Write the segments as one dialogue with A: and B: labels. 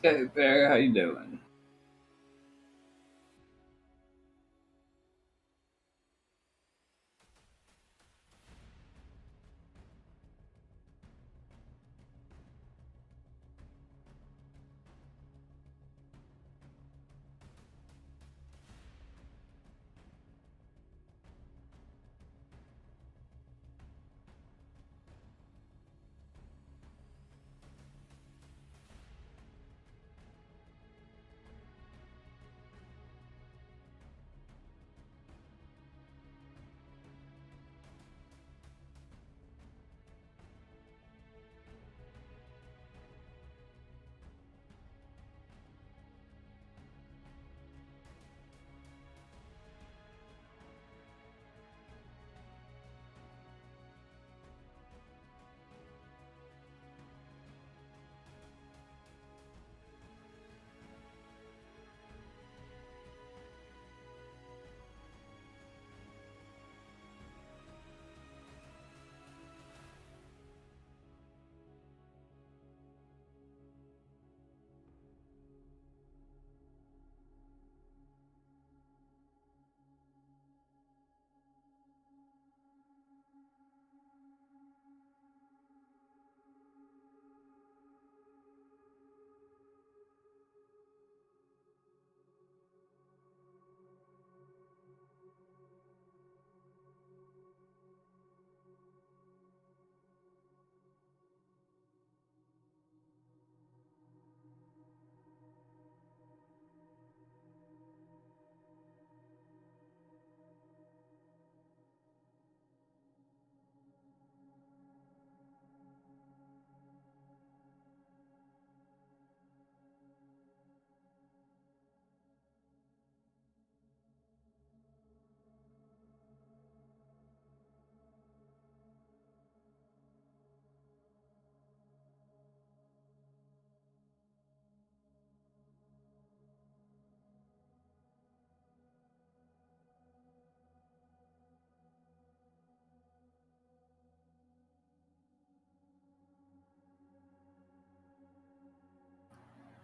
A: Hey Barry, how you doing?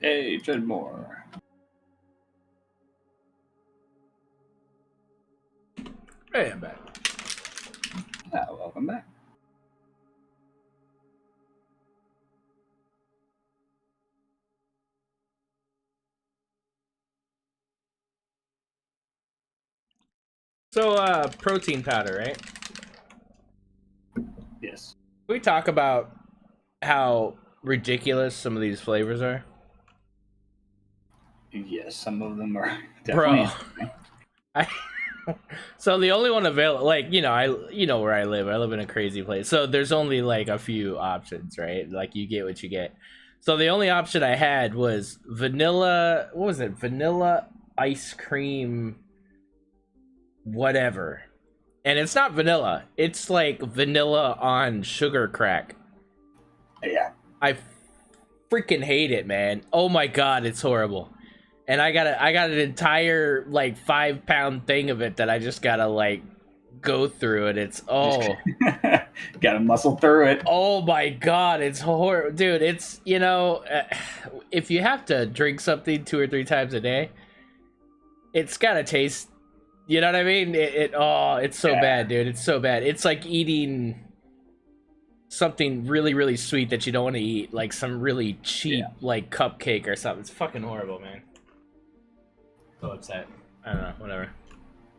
A: Hey, Moore.
B: Hey, I'm back.
A: Welcome back.
B: So, protein powder, right?
A: Yes.
B: Can we talk about how ridiculous some of these flavors are?
A: Yes, some of them are definitely
B: Bro,
A: interesting.
B: I so the only one available, like, you know where I live. I live in a crazy place. So there's only like a few options, right? Like you get what you get. So the only option I had was vanilla, what was it? Vanilla ice cream whatever. And it's not vanilla. It's like vanilla on sugar crack.
A: Yeah.
B: I freaking hate it, man. Oh my god, it's horrible. And I got an entire like 5 pound thing of it that I just gotta like go through, and it's
A: Just got to muscle through it.
B: oh my god, it's horrible, dude. It's if you have to drink something 2 or 3 times a day, it's gotta taste. You know what I mean? It's so
A: Yeah.
B: bad, dude. It's so bad. It's like eating something really really sweet that you don't want to eat, like some really cheap
A: Yeah.
B: like cupcake or something. It's fucking horrible, man. So upset. I don't know, whatever.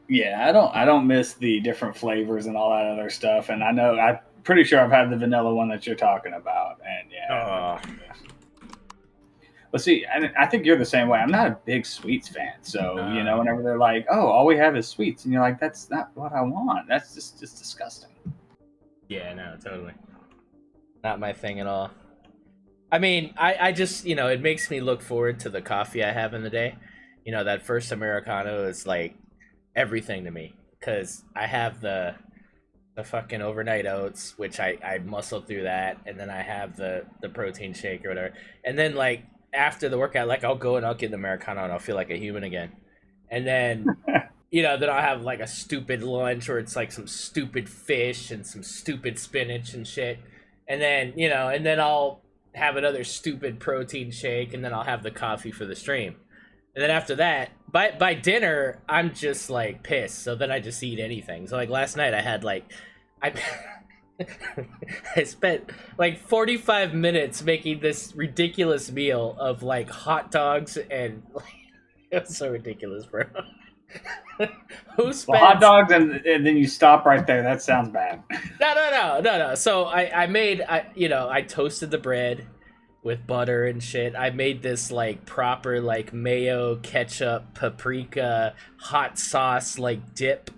A: Yeah, I don't miss the different flavors and all that other stuff. And I'm pretty sure I've had the vanilla one that you're talking about. And yeah.
B: Oh,
A: But see, I think you're the same way. I'm not a big sweets fan. So,
B: no.
A: whenever they're like, oh, all we have is sweets. And you're like, that's not what I want. That's just disgusting.
B: Yeah, no, totally. Not my thing at all. I mean, I just, it makes me look forward to the coffee I have in the day. That first Americano is like everything to me. Because I have the fucking overnight oats, which I muscle through that, and then I have the protein shake or whatever. And then like after the workout, like I'll go and I'll get the Americano and I'll feel like a human again. And then then I'll have like a stupid lunch where it's like some stupid fish and some stupid spinach and shit. And then, and then I'll have another stupid protein shake, and then I'll have the coffee for the stream. And then after that, by dinner, I'm just like pissed. So then I just eat anything. So like last night, I had like, I I spent like 45 minutes making this ridiculous meal of like hot dogs and like, it was so ridiculous, bro. Who spent
A: Well, hot dogs and then you stop right there. That sounds bad.
B: No. So I made I toasted the bread with butter and shit. I made this like proper like mayo, ketchup, paprika, hot sauce like dip.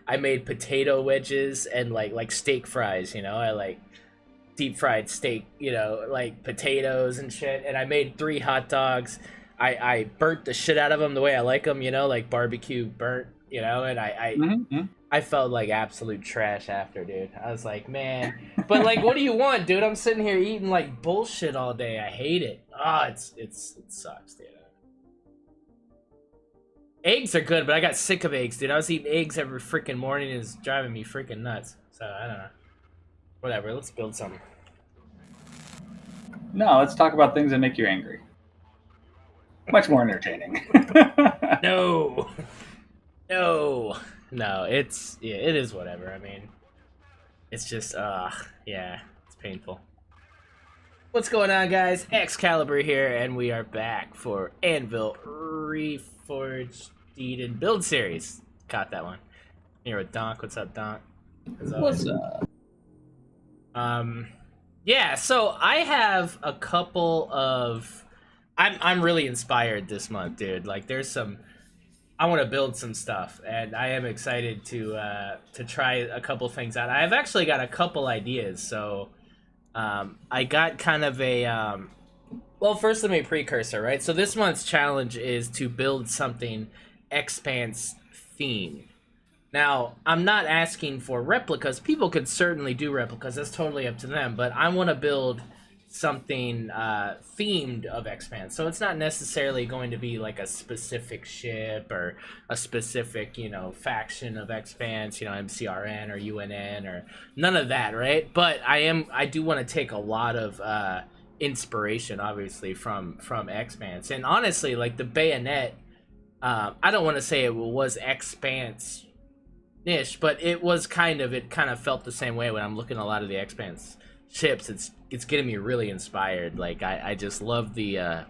B: I made potato wedges and like steak fries. I like deep fried steak. Like potatoes and shit. And I made 3 hot dogs. I burnt the shit out of them the way I like them. Like barbecue burnt. And I felt like absolute trash after, dude. I was like, man. But like, what do you want, dude? I'm sitting here eating like bullshit all day. I hate it. It sucks, dude. Eggs are good, but I got sick of eggs, dude. I was eating eggs every freaking morning. And it's driving me freaking nuts. So I don't know. Whatever. Let's build something.
A: No, let's talk about things that make you angry. Much more entertaining.
B: No. It is whatever. I mean, it's just, it's painful. What's going on, guys? XCalibur here, and we are back for Anvil REFORGED and Build Series. Caught that one. Here with Donk. What's up, Donk?
A: What's up?
B: Yeah, so I have a couple of... I'm really inspired this month, dude. Like, I want to build some stuff, and I am excited to try a couple things out. I've actually got a couple ideas, so I got kind of a well, first let me precursor, right? So this month's challenge is to build something Expanse themed. Now, I'm not asking for replicas. People could certainly do replicas. That's totally up to them, but I want to build something themed of Expanse. So it's not necessarily going to be like a specific ship or a specific, faction of Expanse, MCRN or UNN or none of that, right? But I do want to take a lot of inspiration, obviously, from Expanse. And honestly, like the bayonet, I don't want to say it was Expanse-ish, but it kind of felt the same way when I'm looking at a lot of the Expanse ships. It's getting me really inspired. Like I just love the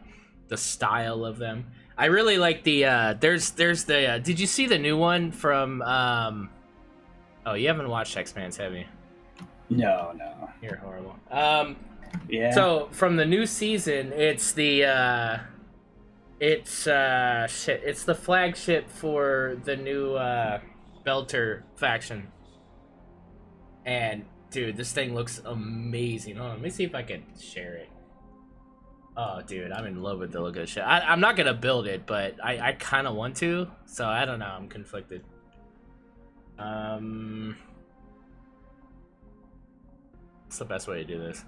B: style of them. I really like the there's the did you see the new one from oh, you haven't watched Expanse, have you?
A: No.
B: You're horrible.
A: Yeah.
B: So from the new season, it's the it's the flagship for the new Belter faction. And dude, this thing looks amazing. Hold on, let me see if I can share it. Oh, dude, I'm in love with the look of the shit. I'm not gonna build it, but I kind of want to. So I don't know. I'm conflicted. What's the best way to do this?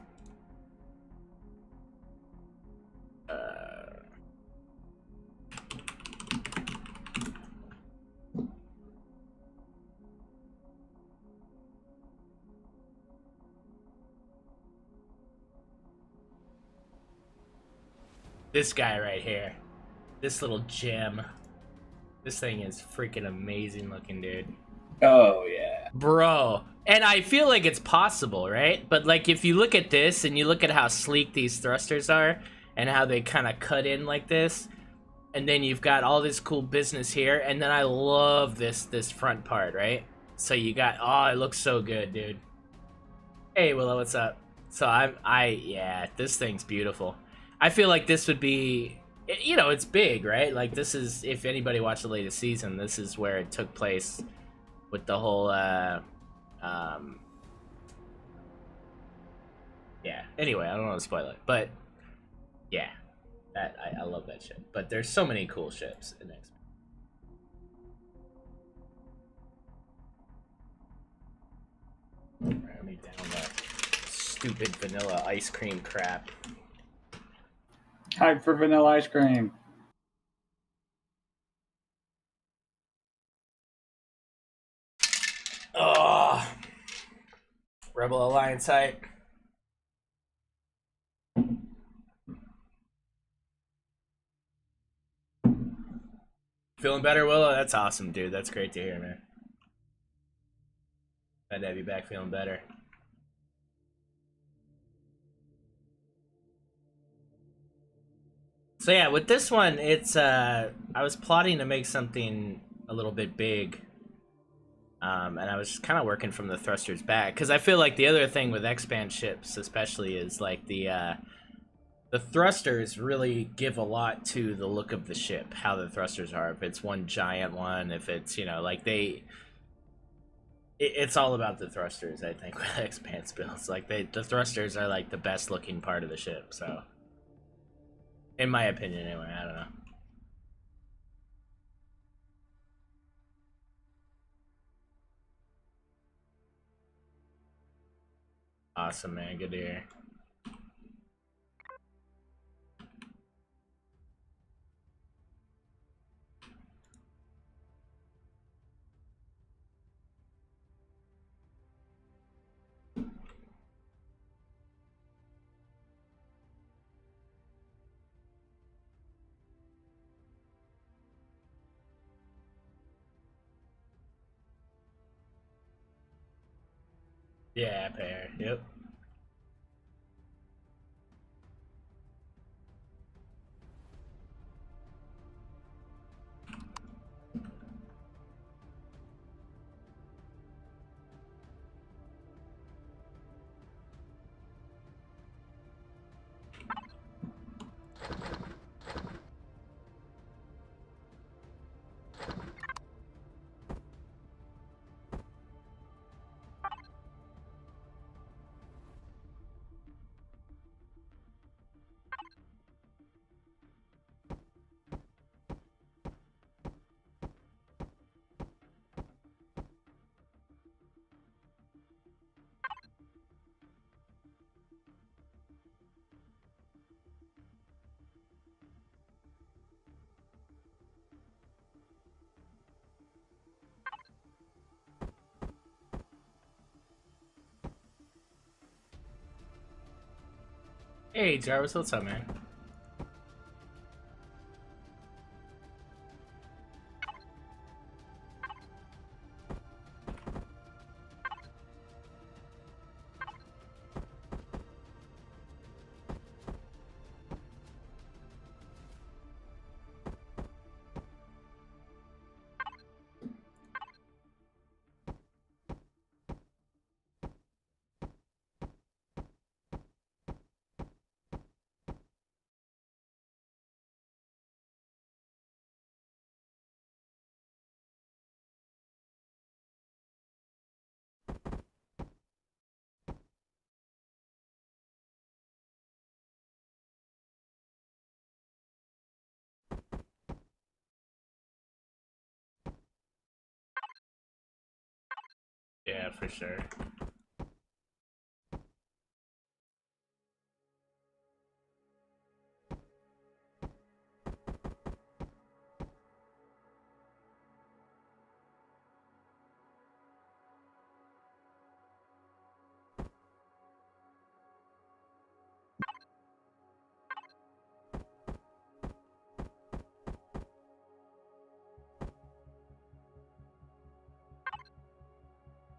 B: This guy right here. This little gem. This thing is freaking amazing looking, dude.
A: Oh, yeah.
B: Bro. And I feel like it's possible, right? But like if you look at this and you look at how sleek these thrusters are and how they kind of cut in like this, and then you've got all this cool business here, and then I love this front part, right? So you got, it looks so good, dude. Hey, Willow, what's up? So yeah, this thing's beautiful. I feel like this would be, it's big, right? Like this is, if anybody watched the latest season, this is where it took place with the whole, yeah. Anyway, I don't want to spoil it, but yeah, I love that ship. But there's so many cool ships in X. Right, let me down that stupid vanilla ice cream crap.
A: Hype for vanilla ice cream.
B: Oh, Rebel Alliance hype. Feeling better, Willow? That's awesome, dude. That's great to hear, man. Glad to have you back feeling better. So yeah, with this one, it's I was plotting to make something a little bit big. And I was kind of working from the thrusters back, because I feel like the other thing with expand ships especially is like the thrusters really give a lot to the look of the ship, how the thrusters are. If it's one giant one, if it's, you know, like it's all about the thrusters, I think, with expand builds. Like the thrusters are like the best looking part of the ship, so in my opinion anyway, I don't know. Awesome, man, good to hear. Yeah, pair, yep. Hey Jarvis, what's up, man? Yeah, for sure.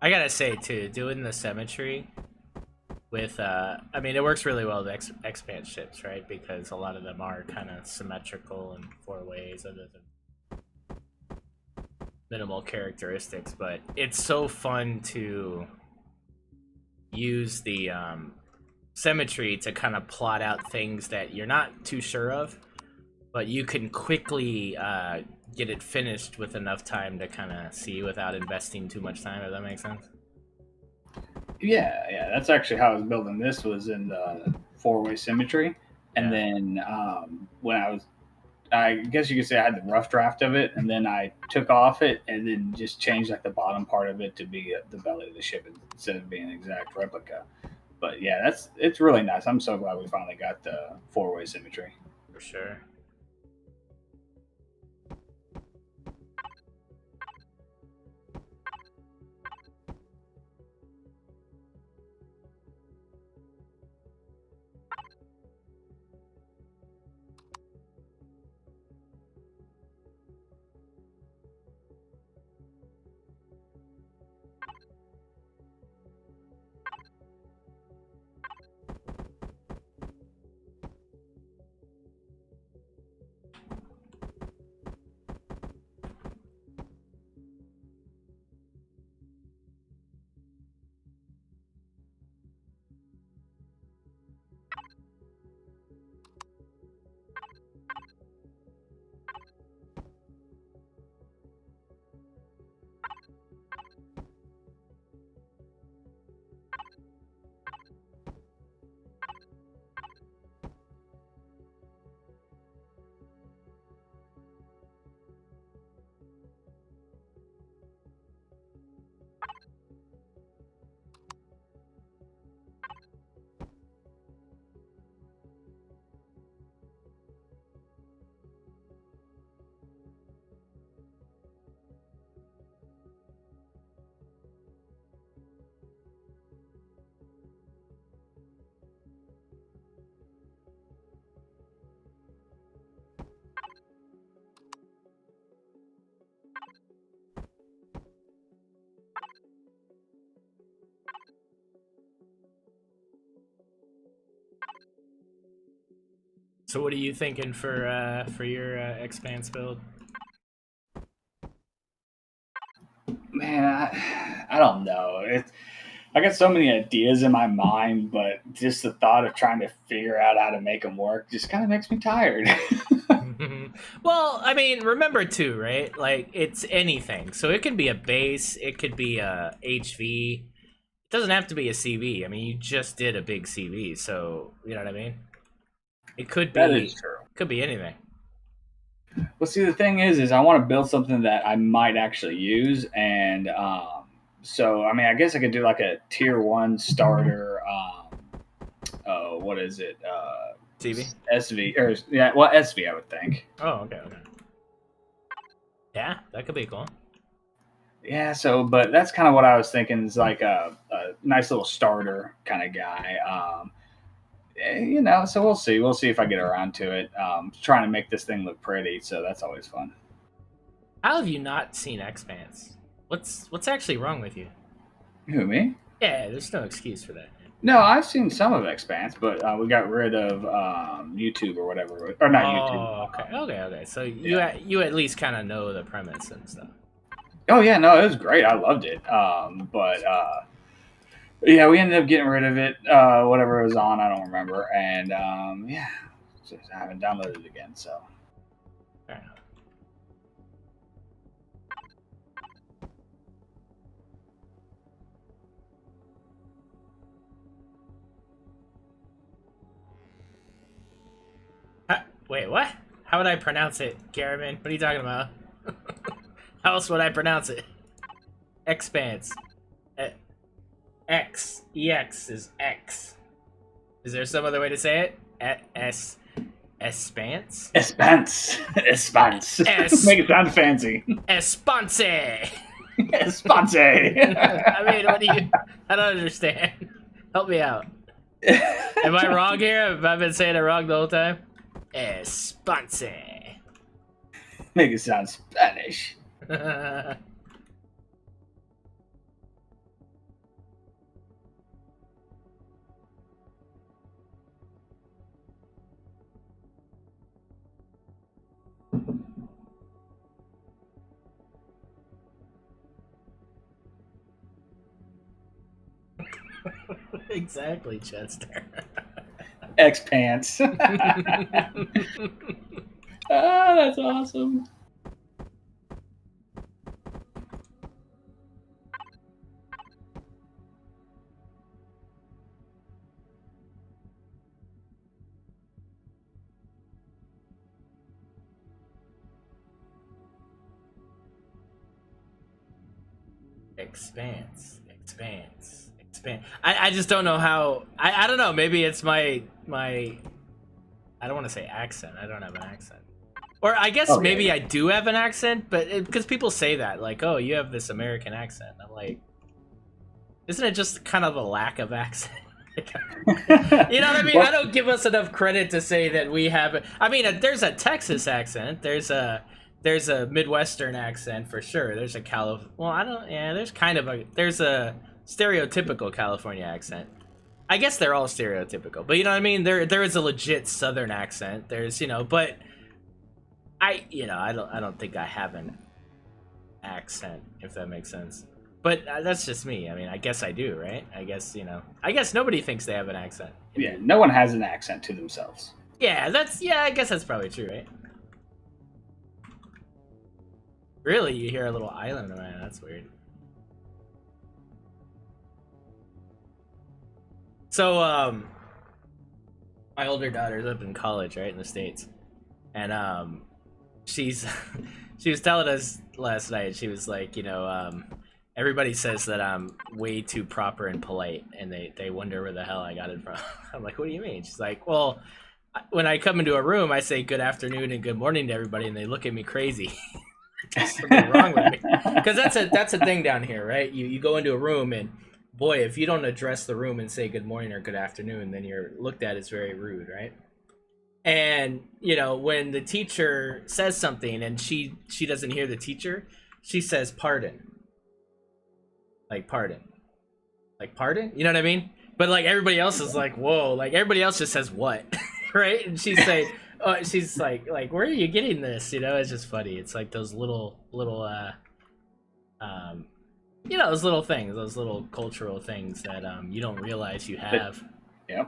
B: I gotta say too, doing the symmetry with I mean, it works really well with expand ships, right? Because a lot of them are kind of symmetrical in four ways other than minimal characteristics, but it's so fun to use the symmetry to kind of plot out things that you're not too sure of, but you can quickly get it finished with enough time to kind of see without investing too much time, if that makes sense.
A: Yeah, that's actually how I was building this, was in the four-way symmetry. And
B: Yeah.
A: then when I guess you could say I had the rough draft of it, and then I took off it and then just changed like the bottom part of it to be the belly of the ship instead of being an exact replica. But yeah, it's really nice. I'm so glad we finally got the four-way symmetry.
B: For sure. So what are you thinking for your expanse build?
A: Man, I don't know. I got so many ideas in my mind, but just the thought of trying to figure out how to make them work just kind of makes me tired.
B: Well, I mean, remember too, right? Like, it's anything. So it could be a base, it could be a HV. It doesn't have to be a CV. I mean, you just did a big CV, so you know what I mean? It could
A: That
B: be
A: is true.
B: could be anything.
A: Well, see, the thing is I want to build something that I might actually use, and so I mean, I guess I could do like a tier one starter. What is it?
B: CV?
A: SV or yeah, well, SV, I would think.
B: Oh, okay. Yeah, that could be cool.
A: Yeah, so but that's kind of what I was thinking is like a nice little starter kind of guy. So we'll see. We'll see if I get around to it. Trying to make this thing look pretty, so that's always fun.
B: How have you not seen Expanse? What's actually wrong with you?
A: Who, me?
B: Yeah, there's no excuse for that.
A: No, I've seen some of Expanse, but we got rid of YouTube or whatever, or not YouTube.
B: Okay. So you at least kind of know the premise and stuff.
A: Oh yeah, no, it was great. I loved it. But yeah, we ended up getting rid of it. Whatever it was on, I don't remember. And yeah, I haven't downloaded it again. So
B: Fair enough. Wait, what? How would I pronounce it, Garaman? What are you talking about? How else would I pronounce it? Expanse. X. EX is X. Is there some other way to say it? Espance?
A: Expanse. Make it sound fancy.
B: Espanse!
A: Expanse.
B: I mean, what do you... I don't understand. Help me out. Am I wrong here? Have I been saying it wrong the whole time? Espanse.
A: Make it sound Spanish.
B: Exactly, Chester.
A: X-Pants. That's awesome.
B: Expanse. I just don't know how. I don't know. Maybe it's my. I don't want to say accent. I don't have an accent. Or I guess maybe I do have an accent, but because people say that, like, oh, you have this American accent. I'm like, isn't it just kind of a lack of accent? You know what I mean? I don't give us enough credit to say that we have. I mean, there's a Texas accent. There's a Midwestern accent for sure. There's a Well, I don't. Yeah, there's kind of a. There's a stereotypical California accent. I guess they're all stereotypical, but you know what I mean. There is a legit Southern accent. There's but I don't think I have an accent, if that makes sense. But that's just me. I mean, I guess I do, right? I guess nobody thinks they have an accent.
A: Yeah, no one has an accent to themselves.
B: Yeah, I guess that's probably true, right? Really, you hear a little island around. That's weird. So, my older daughter's up in college, right, in the States. And, she was telling us last night, she was like, everybody says that I'm way too proper and polite, and they wonder where the hell I got it from. I'm like, what do you mean? She's like, well, when I come into a room, I say good afternoon and good morning to everybody, and they look at me crazy. There's something wrong with me. Because that's a thing down here, right? You go into a room, and boy, if you don't address the room and say good morning or good afternoon, then you're looked at as very rude, right? And when the teacher says something and she doesn't hear the teacher, she says pardon. Like pardon. You know what I mean? But like everybody else is like, whoa, like everybody else just says what? Right? And she's saying, she's like, where are you getting this? You know, it's just funny. It's like those little um, you know, those little things, those little cultural things that you don't realize you
A: But,
B: have.
A: yeah.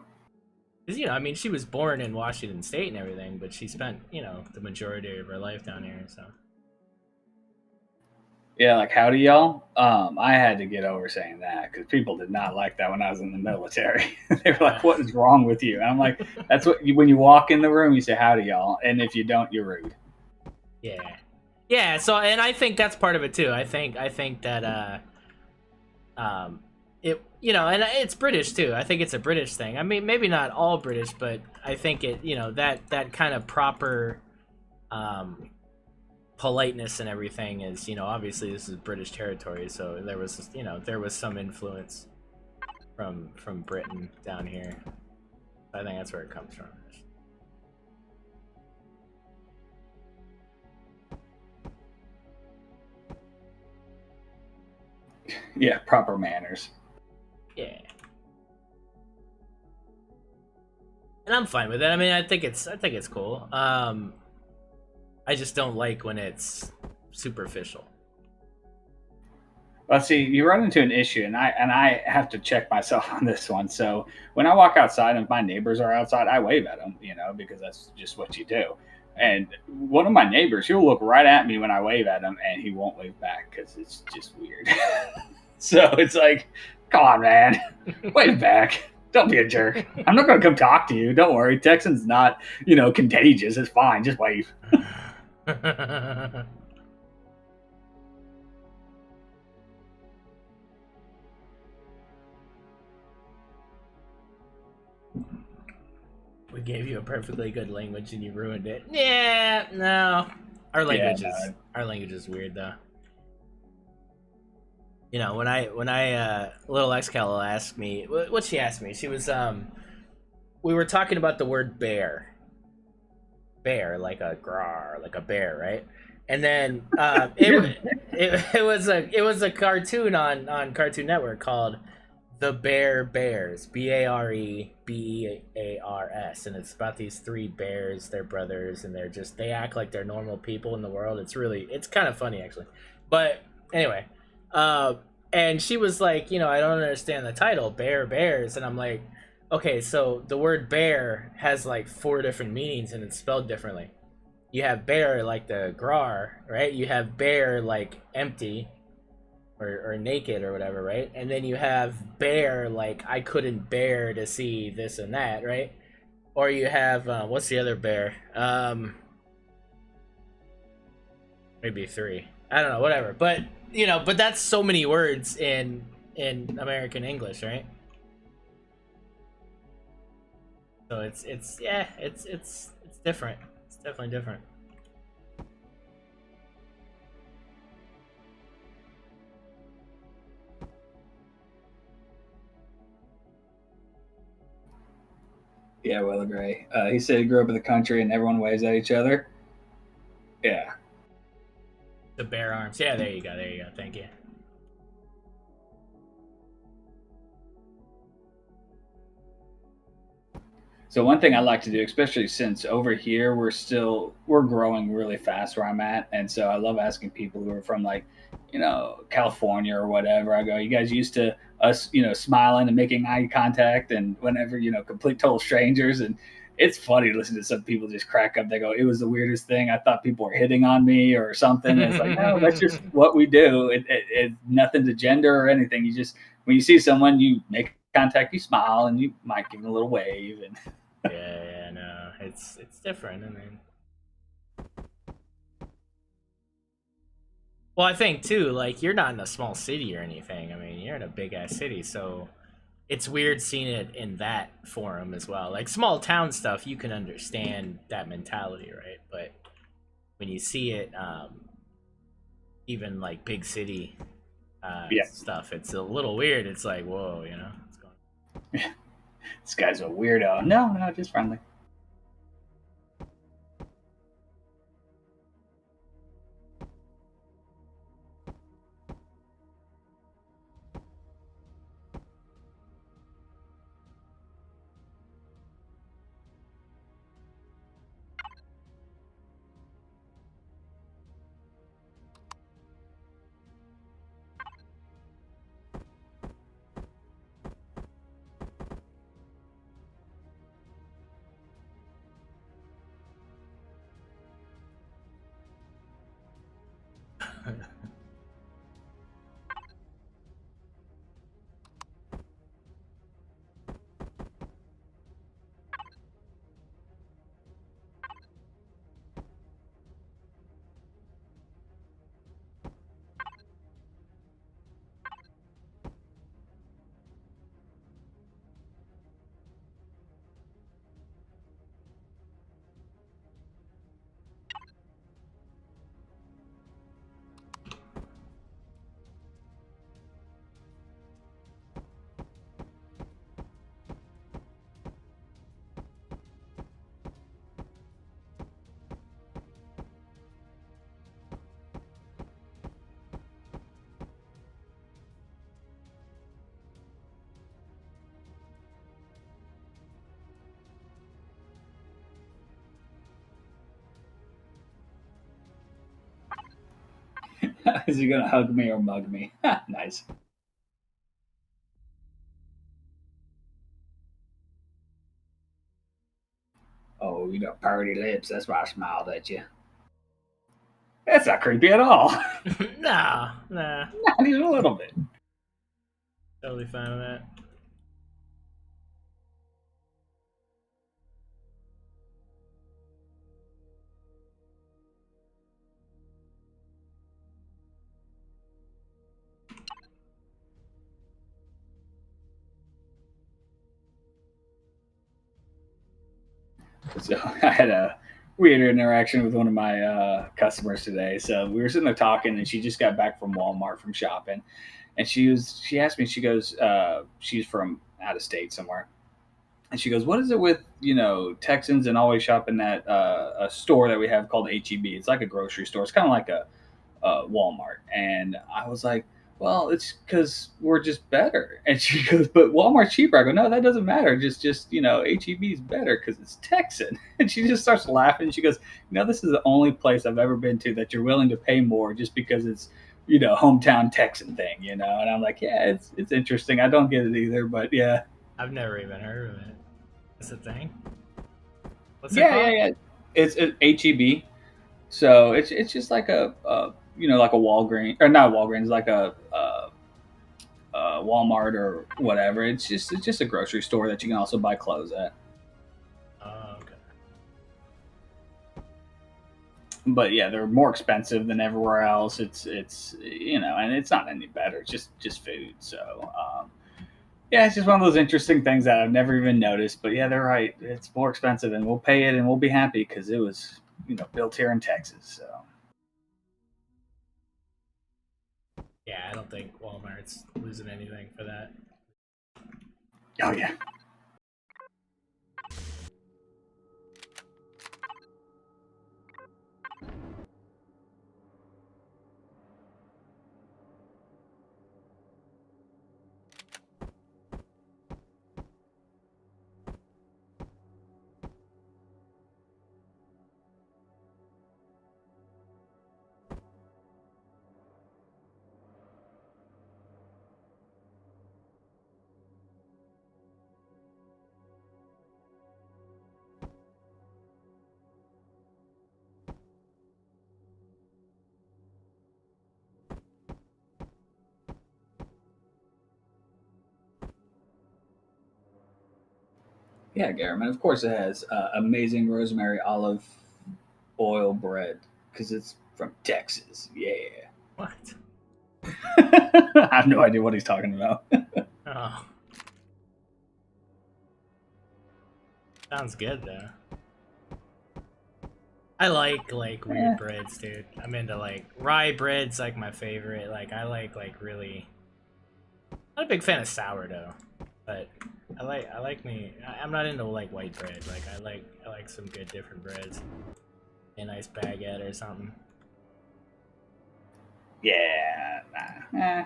B: Because, you know, I mean, she was born in Washington State and everything, but she spent, you know, the majority of her life down here. So
A: Yeah, like howdy y'all. I had to get over saying that because people did not like that when I was in the military. They were like, "What is wrong with you?" And I'm like, "That's what when you walk in the room, you say howdy y'all, and if you don't, you're rude."
B: yeah, yeah. So, and I think that's part of it too. I think that um, it, you know, and it's British too. I think it's a British thing. I mean, maybe not all British, but I think it, you know, that kind of proper um politeness and everything is, you know, obviously this is British territory, so there was, you know, there was some influence from Britain down here. I think that's where it comes from.
A: Yeah, proper manners.
B: Yeah, and I'm fine with it. I mean, I think it's cool. I just don't like when it's superficial.
A: Well, see, you run into an issue, and I have to check myself on this one. So when I walk outside and my neighbors are outside, I wave at them, you know, because that's just what you do. And one of my neighbors, he'll look right at me when I wave at him, and he won't wave back because it's just weird. So it's like, come on, man, wave back. Don't be a jerk. I'm not going to come talk to you. Don't worry. Texan's not, you know, contagious. It's fine. Just wave.
B: We gave you a perfectly good language and you ruined it. Yeah, no. Our
A: Yeah,
B: language is
A: no,
B: our language is weird though. You know, when I little XCal asked me what she asked me, she was we were talking about the word bear. Bear, like a grar, like a bear, right? And then it was a cartoon on Cartoon Network called The Bear Bears, Bears, and it's about these three bears, they're brothers, and they act like they're normal people in the world. It's kind of funny actually. But anyway, uh, and she was like, you know, I don't understand the title, Bear Bears, and I'm like, okay, so the word bear has like four different meanings and it's spelled differently. You have bear like the grar, right? You have bear like empty, or naked or whatever, right? And then you have bear like I couldn't bear to see this and that, right? Or you have what's the other bear? Maybe three. I don't know, whatever. But you know, but that's so many words in American English, right? So it's yeah, it's different. It's definitely different.
A: yeah, Weather Gray. He said he grew up in the country and everyone waves at each other. Yeah.
B: The bear arms. Yeah, there you go. There you go. Thank you.
A: So one thing I like to do, especially since over here we're growing really fast where I'm at, and so I love asking people who are from like, you know, California or whatever. I go, you guys used to us, you know, smiling and making eye contact, and whenever you know, complete total strangers, and it's funny to listen to some people just crack up. They go, it was the weirdest thing. I thought people were hitting on me or something. And it's like, no, that's just what we do. It nothing to gender or anything. You just when you see someone, you make contact, you smile, and you might give them a little wave, and
B: Yeah, no, it's different. I mean, well, I think too, like you're not in a small city or anything. I mean, you're in a big ass city, so it's weird seeing it in that forum as well. Like small town stuff, you can understand that mentality, right? But when you see it, even like big city
A: yeah,
B: stuff, it's a little weird. It's like, whoa, you know, what's going
A: this guy's a weirdo. No, no, just friendly. Is he gonna hug me or mug me? Nice. Oh, you got party lips. That's why I smiled at you. That's not creepy at all.
B: Nah.
A: Not even a little bit.
B: Totally fine with that.
A: So I had a weird interaction with one of my customers today. So we were sitting there talking, and she just got back from Walmart from shopping, and she asked me, she goes, she's from out of state somewhere, and she goes, "What is it with Texans and always shopping at a store that we have called HEB? It's like a grocery store. It's kind of like a Walmart." And I was like, "Well, it's because we're just better." And she goes, "But Walmart's cheaper." I go, "No, that doesn't matter. Just HEB's better because it's Texan." And she just starts laughing. She goes, "This is the only place I've ever been to that you're willing to pay more just because it's hometown Texan thing." And I'm like, "Yeah, it's interesting. I don't get it either, but yeah."
B: I've never even heard of it. It's a thing. What's it
A: Yeah,
B: called?
A: yeah, yeah. It's HEB. So it's just like like a Walgreens, or not Walgreens, like a Walmart or whatever. It's just a grocery store that you can also buy clothes at.
B: Oh, okay.
A: But yeah, they're more expensive than everywhere else. It's and it's not any better. It's just food. So yeah, it's just one of those interesting things that I've never even noticed. But yeah, they're right. It's more expensive, and we'll pay it, and we'll be happy because it was built here in Texas. So
B: Yeah, I don't think Walmart's losing anything for that.
A: oh yeah. Yeah, Garmin. Of course, it has amazing rosemary olive oil bread because it's from Texas. Yeah.
B: What?
A: I have no idea what he's talking about.
B: Oh, sounds good though. I like
A: Yeah.
B: weird breads, dude. I'm into rye bread's like my favorite. I like really. Not a big fan of sourdough, but I'm not into white bread. I like some good different breads. A nice baguette or something.
A: Yeah. Nah.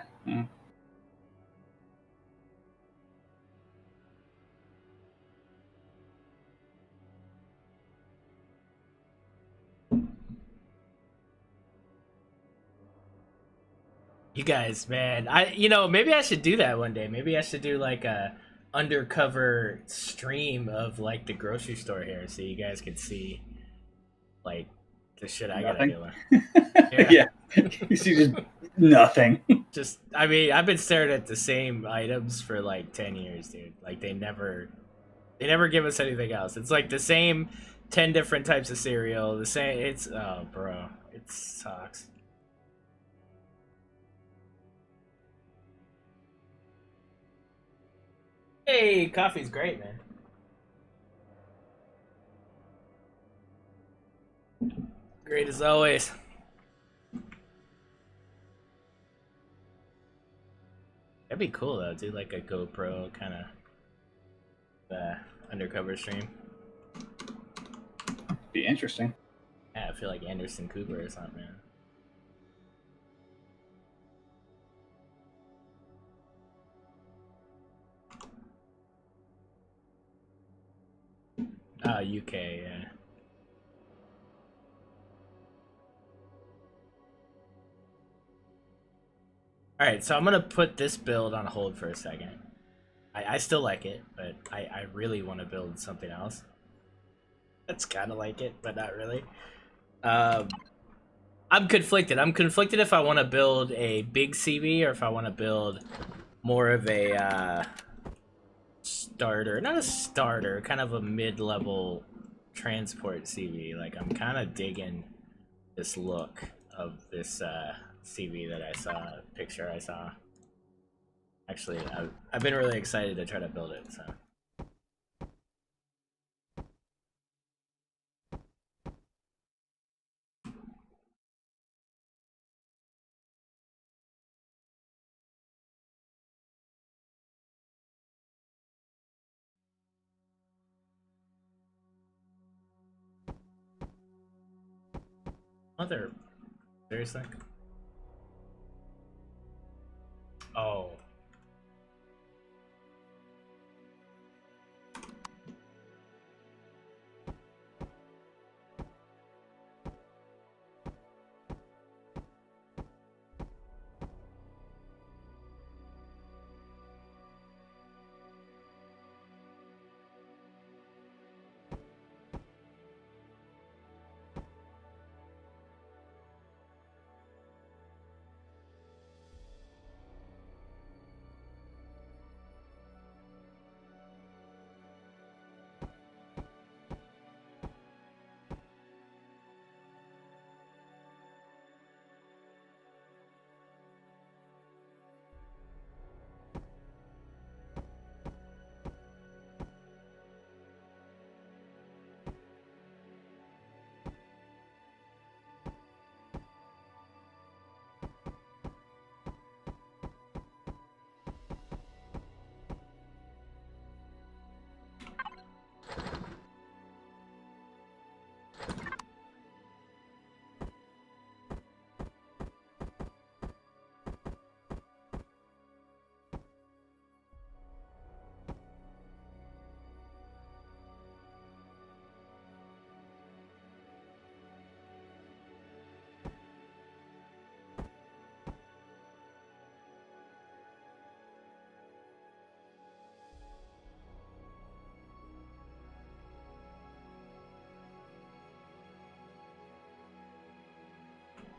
B: You guys, man, maybe I should do that one day. Maybe I should do a undercover stream of the grocery store here, so you guys could see like the shit I gotta
A: Nothing.
B: do. Yeah.
A: Yeah. You see just nothing.
B: Just, I mean, I've been staring at the same items for 10 years, dude. They never give us anything else. It's the same 10 different types of cereal. The same, oh, bro, it sucks. Hey, coffee's great, man. Great as always. That'd be cool though, do a GoPro kind of undercover stream.
A: Be interesting.
B: Yeah, I feel like Anderson Cooper or something, man. UK, yeah. All right, so I'm gonna put this build on hold for a second. I still like it, but I really want to build something else. That's kind of like it, but not really. I'm conflicted. I'm conflicted if I want to build a big CV or if I want to build more of a starter. Not a starter, kind of a mid-level transport CV. Like, I'm kind of digging this look of this CV that I saw, picture I saw. Actually, I've been really excited to try to build it, so. Mother, seriously? Oh.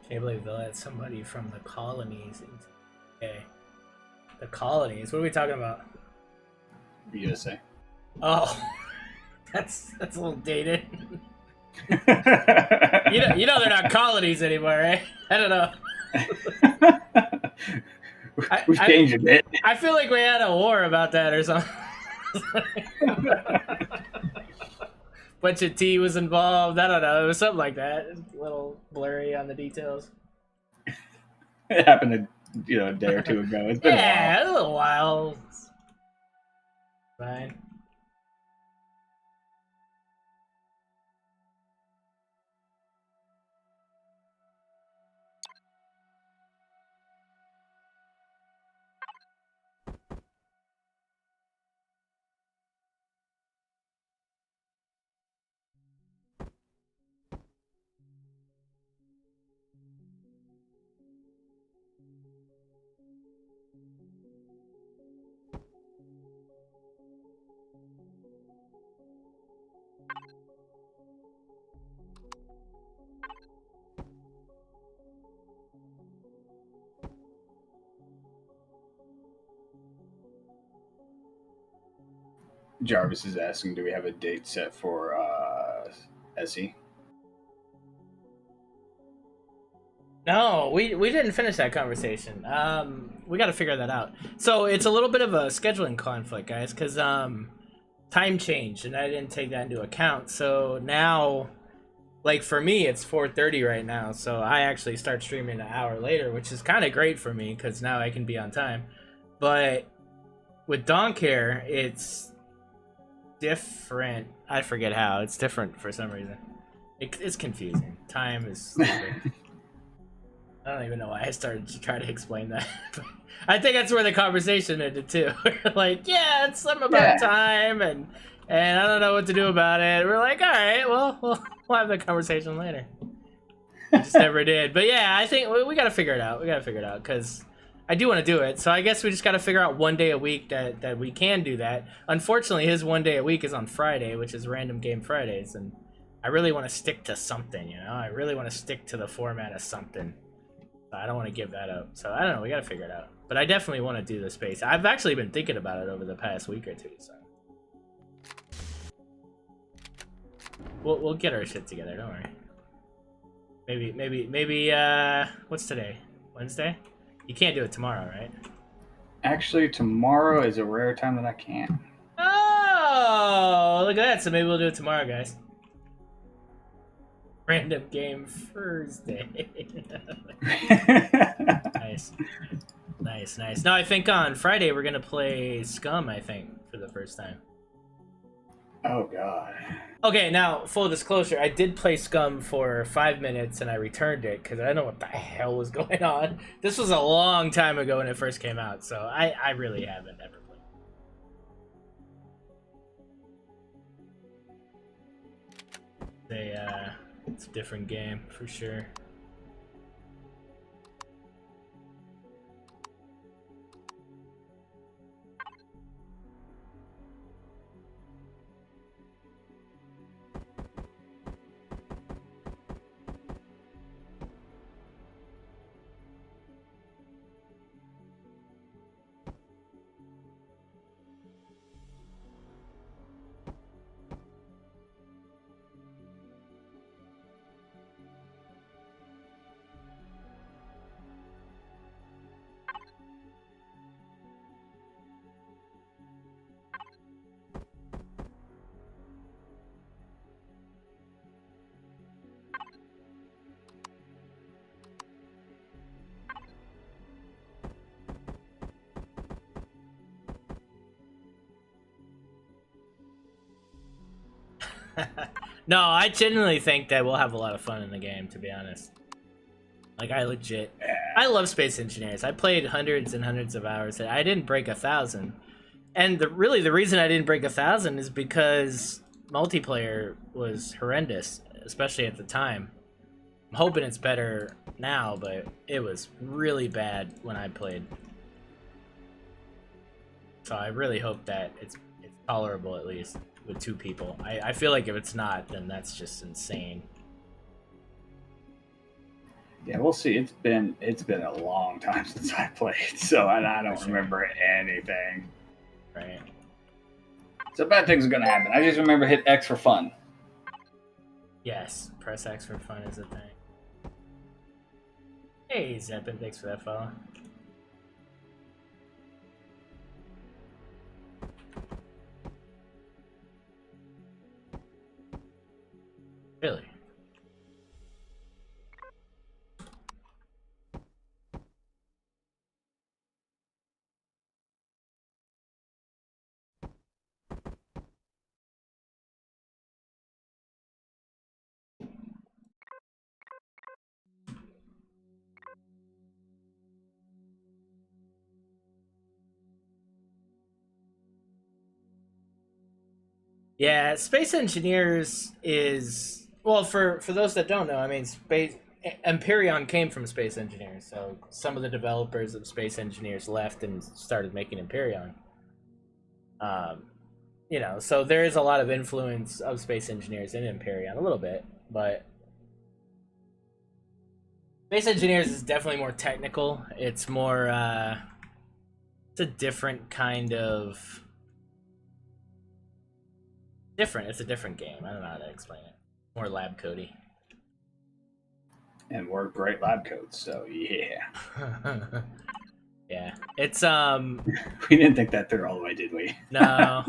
B: Can't believe they'll let somebody from the colonies into. Okay. The colonies? What are we talking about?
A: USA.
B: Oh. That's a little dated. you know they're not colonies anymore, right? I don't know.
A: We've changed a bit.
B: I feel like we had a war about that or something. Bunch of tea was involved. I don't know. It was something like that. It's a little blurry on the details.
A: It happened a day or two ago. It's been
B: a little while. Fine.
A: Jarvis is asking, do we have a date set for SE?
B: No, we didn't finish that conversation. We got to figure that out. So it's a little bit of a scheduling conflict, guys, because time changed, and I didn't take that into account. So now, like for me, it's 4:30 right now. So I actually start streaming an hour later, which is kind of great for me because now I can be on time. But with Doncare, it's different. I forget how. It's different for some reason. It's confusing. Time is stupid. I don't even know why I started to try to explain that. I think that's where the conversation ended too. Like, yeah, it's something about time, and I don't know what to do about it. We're like, all right, well, we'll have the conversation later. We just never did. But yeah, I think we got to figure it out. We got to figure it out because I do want to do it. So I guess we just got to figure out one day a week that we can do that. Unfortunately, his one day a week is on Friday, which is Random Game Fridays, and I really want to stick to something, you know? I really want to stick to the format of something. I don't want to give that up. So I don't know. We got to figure it out. But I definitely want to do the space. I've actually been thinking about it over the past week or two, so. We'll get our shit together, don't worry. Maybe, what's today? Wednesday? You can't do it tomorrow, right?
A: Actually, tomorrow is a rare time that I can.
B: Oh, look at that. So maybe we'll do it tomorrow, guys. Random Game Thursday. Nice. No, I think on Friday we're going to play Scum, I think, for the first time.
A: Oh, God.
B: Okay, now, full disclosure, I did play Scum for 5 minutes and I returned it because I don't know what the hell was going on. This was a long time ago when it first came out, so I really haven't ever played. It's a different game, for sure. No, I genuinely think that we'll have a lot of fun in the game, to be honest. Like, I love Space Engineers. I played hundreds and hundreds of hours. I didn't break 1,000. And the reason I didn't break 1,000 is because multiplayer was horrendous, especially at the time. I'm hoping it's better now, but it was really bad when I played. So I really hope that it's tolerable, at least with 2 people. I feel like if it's not, then that's just insane.
A: Yeah, we'll see. It's been a long time since I played, so I don't remember anything.
B: Right.
A: So bad things are gonna happen. I just remember hit X for fun.
B: Yes, press X for fun is a thing. Hey, Zeppin, thanks for that follow. Really? Yeah, Space Engineers is, well, for those that don't know, I mean, Empyrion came from Space Engineers, so some of the developers of Space Engineers left and started making Empyrion. You know, so there is a lot of influence of Space Engineers in Empyrion, a little bit, but Space Engineers is definitely more technical. It's more, it's a different kind of... It's a different game. I don't know how to explain it. More lab codey.
A: And we're great lab codes, so yeah.
B: Yeah. It's
A: We didn't think that through all the way, did we?
B: No.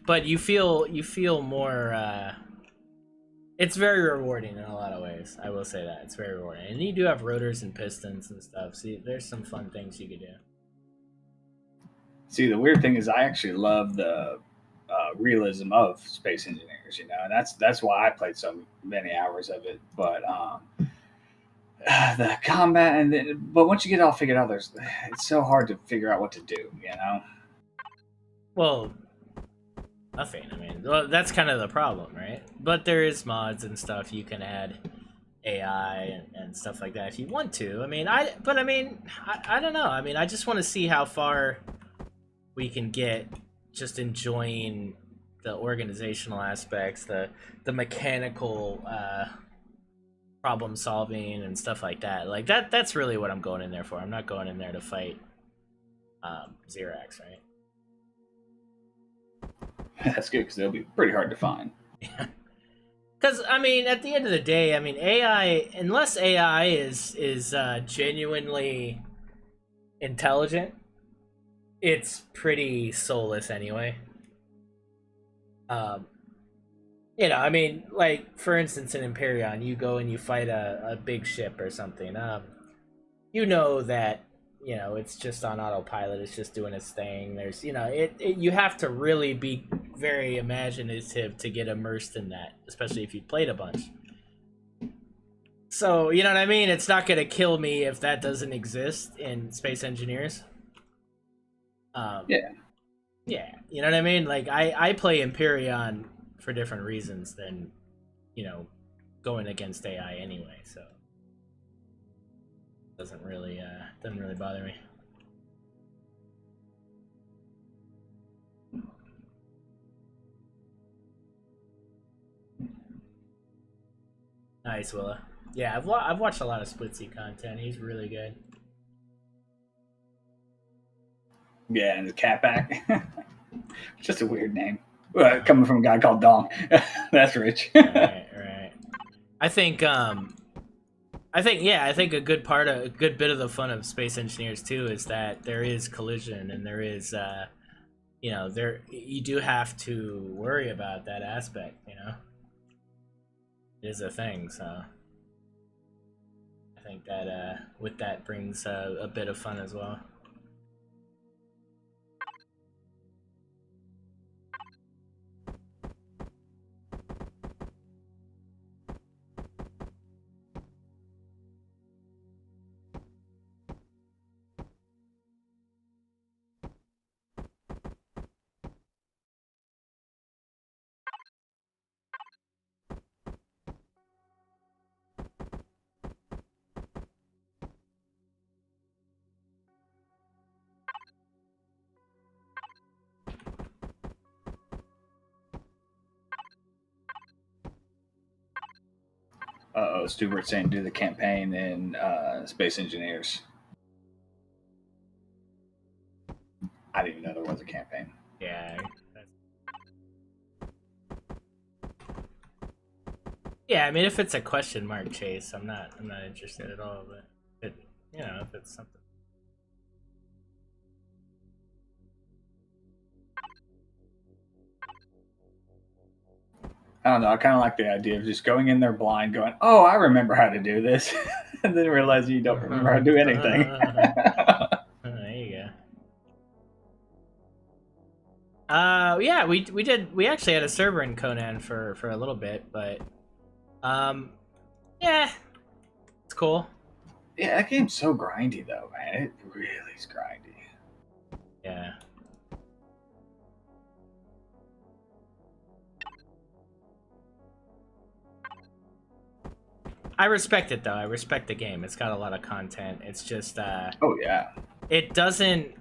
B: But you feel more it's very rewarding in a lot of ways. I will say that. It's very rewarding. And you do have rotors and pistons and stuff. See, there's some fun things you could do.
A: See, the weird thing is I actually love the realism of Space Engineers, you know, and that's why I played so many hours of it. But the combat but once you get it all figured out, it's so hard to figure out what to do, you know.
B: Well, nothing. I mean, well, that's kind of the problem, right? But there is mods and stuff you can add AI and stuff like that if you want to. I mean, I don't know. I mean, I just want to see how far we can get just enjoying the organizational aspects, the mechanical problem solving and stuff like that. Like that's really what I'm going in there for. I'm not going in there to fight Xerax, right?
A: That's good because they'll be pretty hard to find.
B: Yeah. Because I mean, at the end of the day, I mean, AI, unless AI is genuinely intelligent, it's pretty soulless anyway. Um, I mean, like for instance, in Empyrion, you go and you fight a big ship or something. You know that it's just on autopilot. It's just doing its thing. There's you have to really be very imaginative to get immersed in that, especially if you played a bunch. So you know what I mean. It's not gonna kill me if that doesn't exist in Space Engineers.
A: Yeah.
B: Yeah, you know what I mean. Like I play Empyrion for different reasons than going against AI anyway. So doesn't really bother me. Nice, Willa. Yeah, I've watched a lot of Splitsy content. He's really good.
A: Yeah, and the Catback. Just a weird name. Coming from a guy called Dong. That's rich.
B: Right. I think I think a good bit of the fun of Space Engineers too is that there is collision and there is there you do have to worry about that aspect, It is a thing, so I think that with that brings a bit of fun as well.
A: Stubert's saying do the campaign in Space Engineers. I didn't even know there was a campaign.
B: Yeah. Yeah, I mean, if it's a question mark chase, I'm not interested at all. But if it's something.
A: I don't know. I kind of like the idea of just going in there blind, going, "Oh, I remember how to do this," and then realizing you don't remember how to do anything.
B: There you go. Yeah, we actually had a server in Conan for a little bit, but yeah, it's cool.
A: Yeah, that game's so grindy though, man. It really is grindy.
B: Yeah. I respect it though. I respect the game. It's got a lot of content. It's just
A: Oh yeah.
B: It doesn't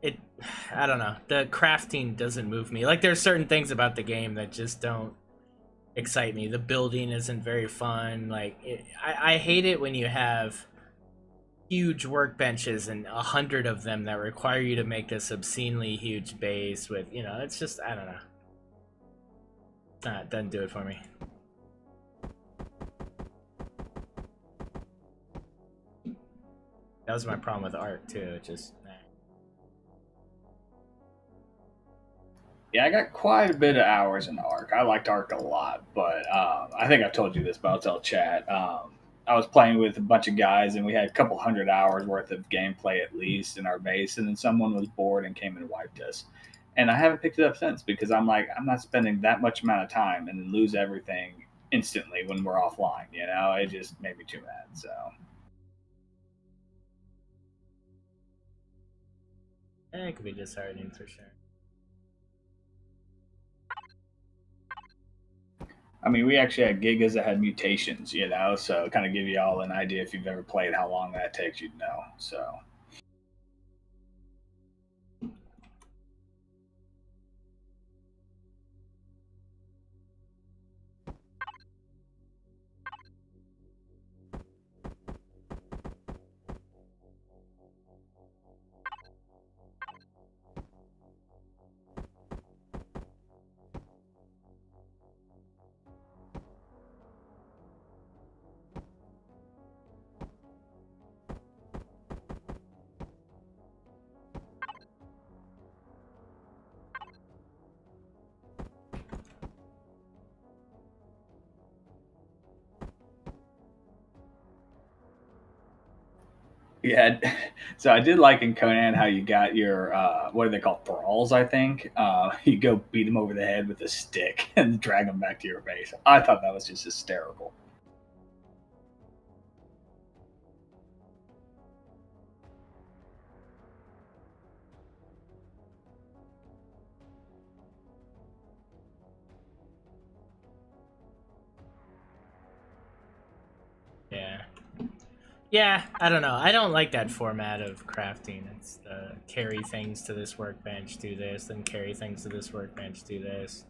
B: it I don't know. The crafting doesn't move me. Like there's certain things about the game that just don't excite me. The building isn't very fun. Like I hate it when you have huge workbenches and 100 of them that require you to make this obscenely huge base with it's just I don't know. It doesn't do it for me. That was my problem with Ark too. It just
A: Yeah, I got quite a bit of hours in Ark. I liked Ark a lot, but I think I've told you this, but I'll tell chat. I was playing with a bunch of guys, and we had a couple hundred hours worth of gameplay at least in our base, and then someone was bored and came and wiped us. And I haven't picked it up since because I'm like, I'm not spending that much amount of time and then lose everything instantly when we're offline. It just made me too mad. So
B: it could be disheartening for sure.
A: I mean, we actually had gigas that had mutations, so kind of give you all an idea if you've ever played how long that takes, you'd know. So yeah, so I did like in Conan how you got your what are they called, thralls? I think you go beat them over the head with a stick and drag them back to your base. I thought that was just hysterical.
B: Yeah. Yeah, I don't know. I don't like that format of crafting. It's carry things to this workbench, do this, then carry things to this workbench, do this.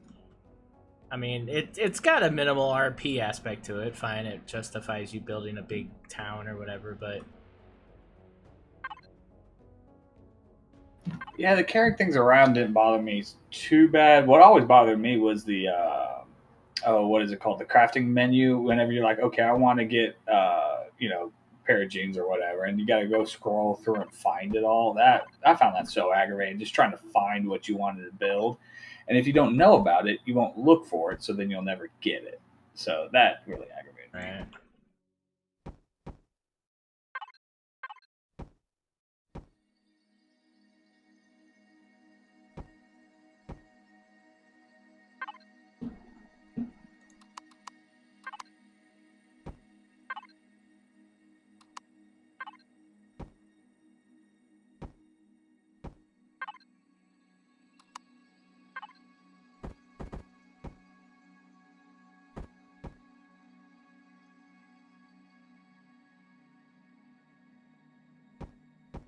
B: I mean, it's got a minimal RP aspect to it. Fine, it justifies you building a big town or whatever, but
A: Yeah, the carrying things around didn't bother me too bad. What always bothered me was the oh, what is it called? The crafting menu. Whenever you're like, okay, I want to get a pair of jeans or whatever, and you got to go scroll through and find it all. That I found that so aggravating. Just trying to find what you wanted to build, and if you don't know about it, you won't look for it. So then you'll never get it. So that really aggravated me.
B: right.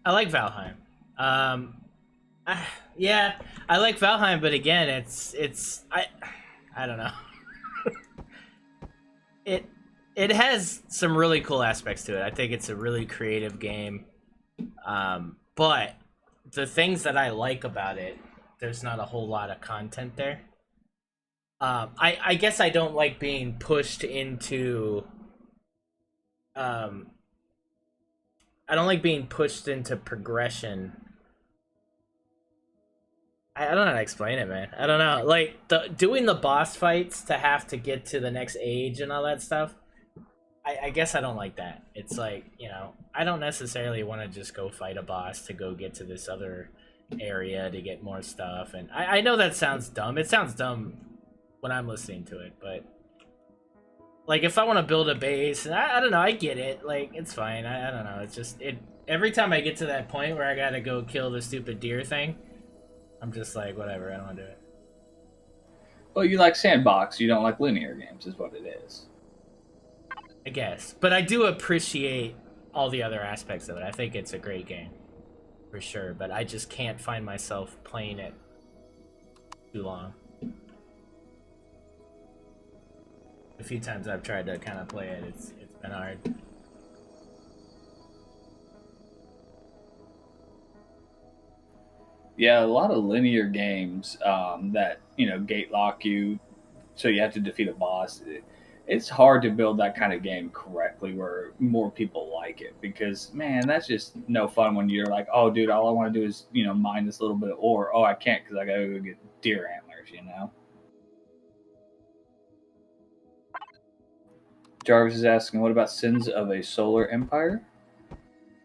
B: I like Valheim. Um, yeah, I like Valheim, but again, I don't know. it it has some really cool aspects to it. I think it's a really creative game. But the things that I like about it, there's not a whole lot of content there. I guess I don't like being pushed into. Um, I don't like being pushed into progression. I don't know how to explain it, man. I don't know. Like doing the boss fights to have to get to the next age and all that stuff. I guess I don't like that. It's like, I don't necessarily want to just go fight a boss to go get to this other area to get more stuff. And I know that sounds dumb. It sounds dumb when I'm listening to it, but like if I want to build a base, and I don't know, I get it. Like it's fine. I don't know. It's just every time I get to that point where I gotta go kill the stupid deer thing, I'm just like, whatever, I don't want to do it.
A: Well, you like sandbox. You don't like linear games, is what it is.
B: I guess. But I do appreciate all the other aspects of it. I think it's a great game. For sure. But I just can't find myself playing it too long. A few times I've tried to kind of play it, it's been hard.
A: Yeah, a lot of linear games that gate lock you, so you have to defeat a boss. It's hard to build that kind of game correctly where more people like it because man, that's just no fun when you're like, oh, dude, all I want to do is mine this little bit of ore. Oh, I can't because I gotta go get deer antlers. Jarvis is asking, what about Sins of a Solar Empire?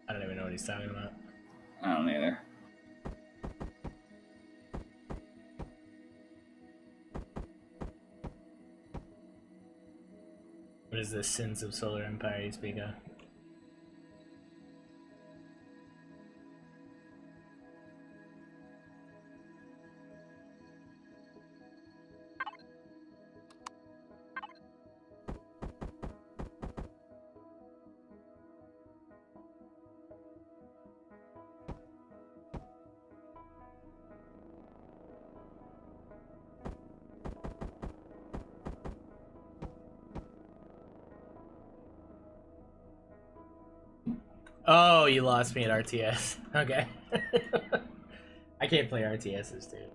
B: I don't even know what he's talking about.
A: I don't either.
B: What is this Sins of Solar Empire you speak of? Oh, you lost me at RTS. Okay. I can't play RTSs, dude.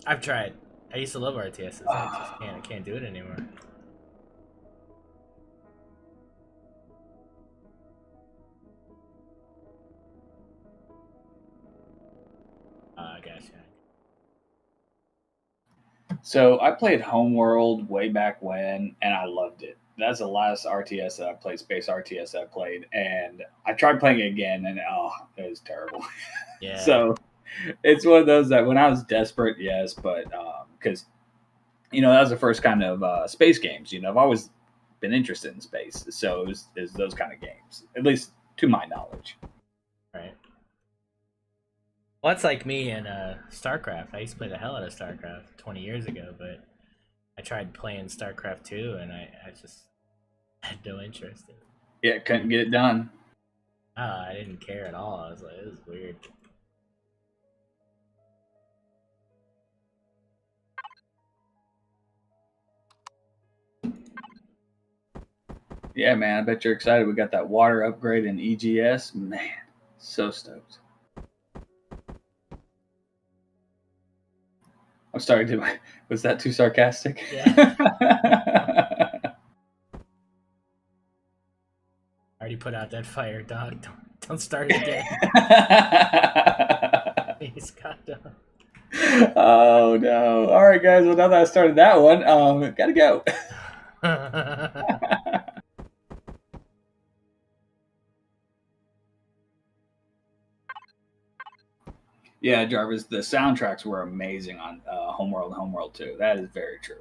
B: I've tried. I used to love RTSs. I just can't. I can't do it anymore. Gotcha.
A: So I played Homeworld way back when, and I loved it. That's the last RTS that I played, Space RTS that I played, and I tried playing it again, and oh, it was terrible.
B: Yeah.
A: So it's one of those that when I was desperate, yes, but because that was the first kind of space games. I've always been interested in space, so it was those kind of games, at least to my knowledge.
B: Right. Well, that's like me in StarCraft. I used to play the hell out of StarCraft 20 years ago, but I tried playing StarCraft 2, and I just had no interest in it.
A: Yeah, couldn't get it done.
B: I didn't care at all. I was like, this is weird.
A: Yeah, man, I bet you're excited. We got that water upgrade in EGS. Man, so stoked. I'm sorry, was that too sarcastic?
B: Yeah. I already put out that fire, dog. Don't start it again. Please, God, don't.
A: Oh no! All right, guys. Well, now that I started that one, gotta go. Yeah, Jarvis. The soundtracks were amazing on Homeworld and Homeworld 2. That is very true.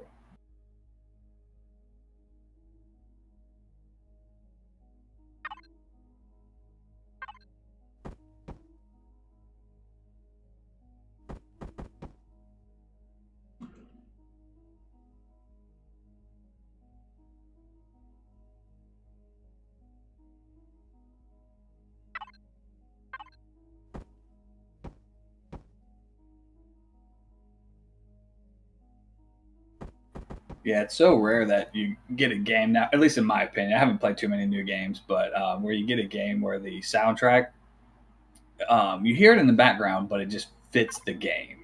A: Yeah, it's so rare that you get a game now. At least in my opinion, I haven't played too many new games, but where you get a game where the soundtrack, you hear it in the background, but it just fits the game.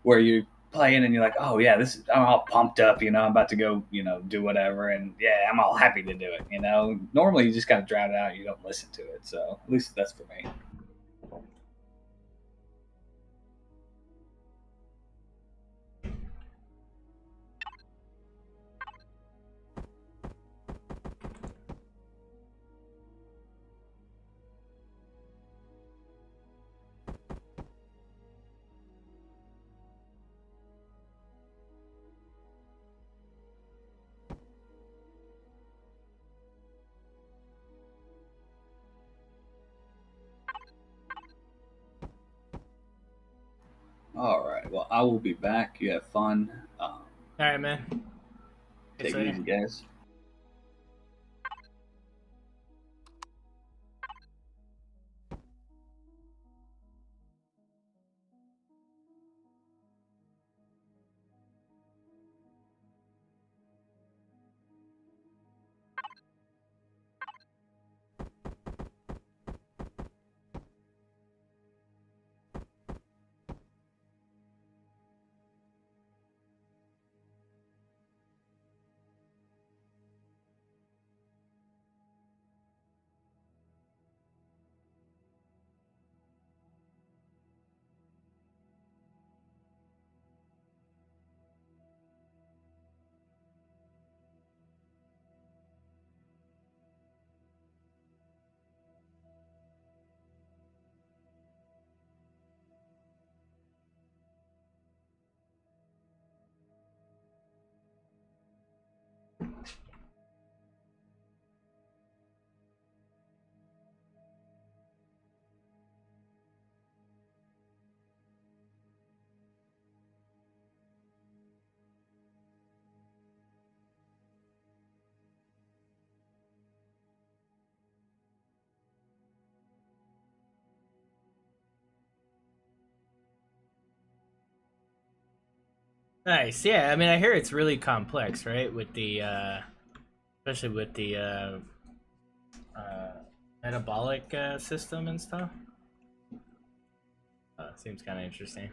A: Where you playing and you're like, oh yeah, I'm all pumped up. I'm about to go, do whatever, and yeah, I'm all happy to do it. Normally you just kind of drown it out. You don't listen to it. So at least that's for me. All right. Well, I will be back. You have fun.
B: All right, man.
A: Take it easy, guys.
B: Nice. Yeah, I mean, I hear it's really complex, right? With the, especially with the metabolic system and stuff. Seems kind of interesting.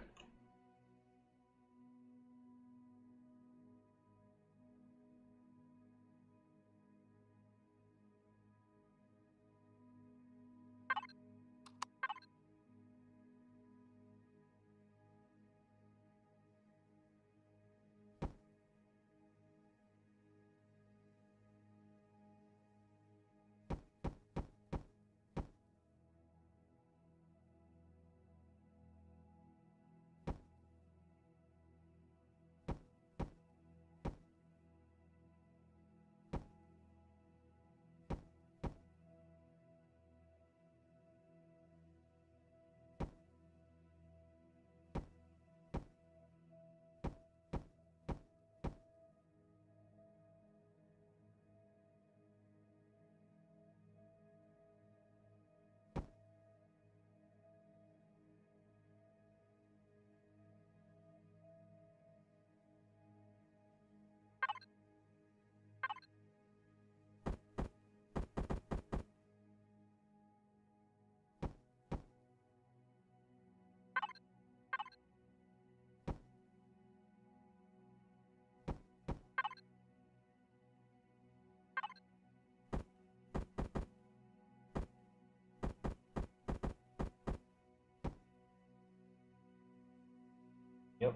B: Yep.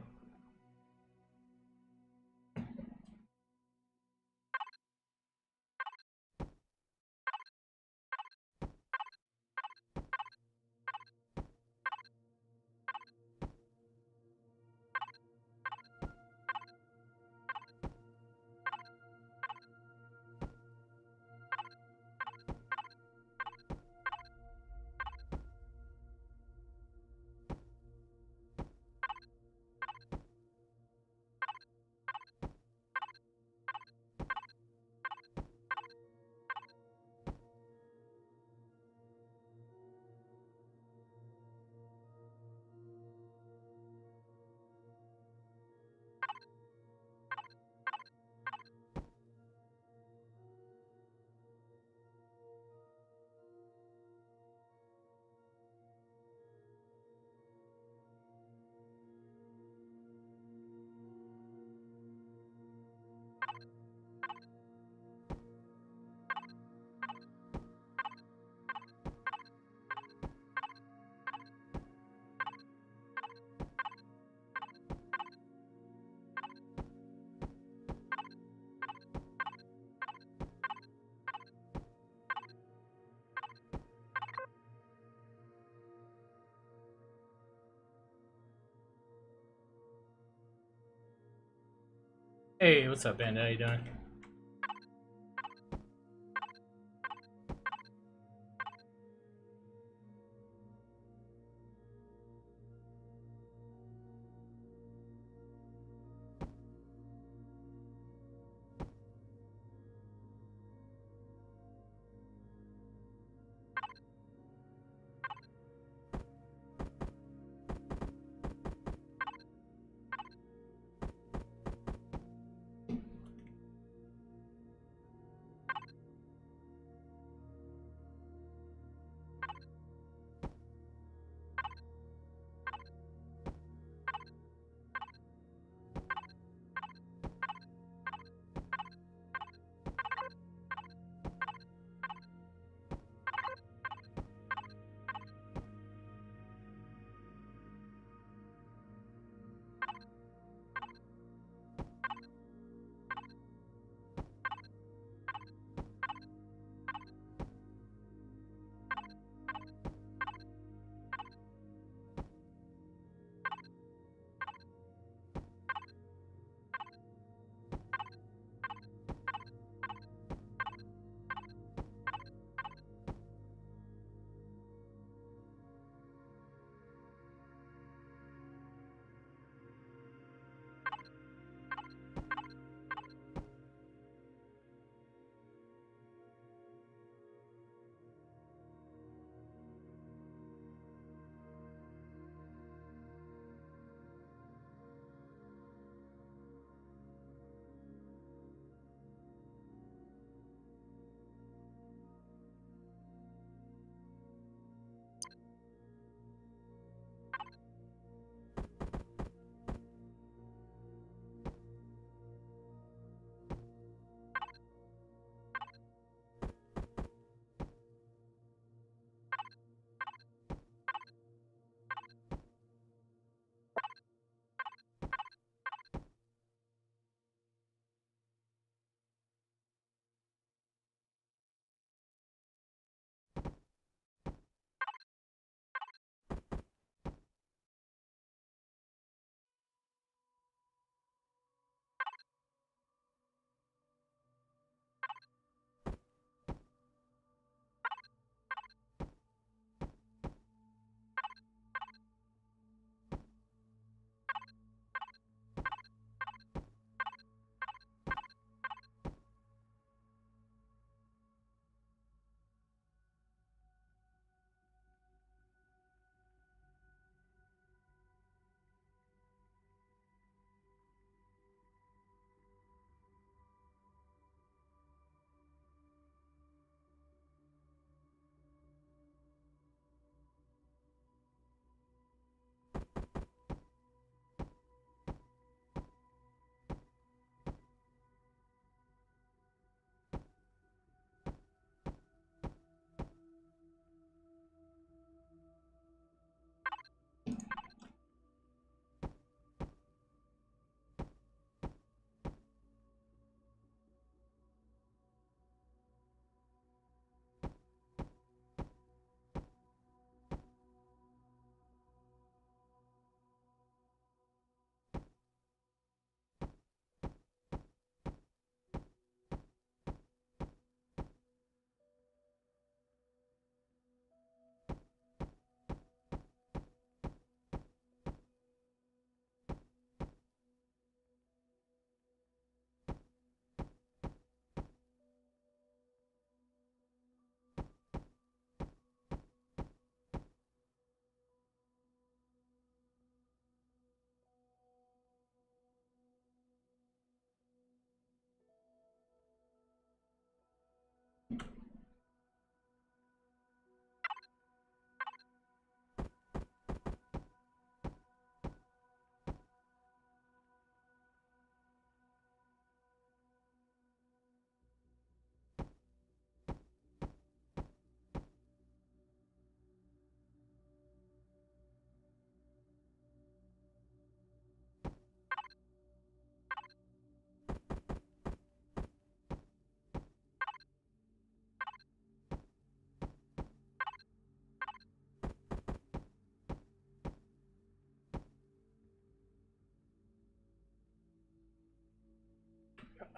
B: Hey, what's up, Banda? How you doing?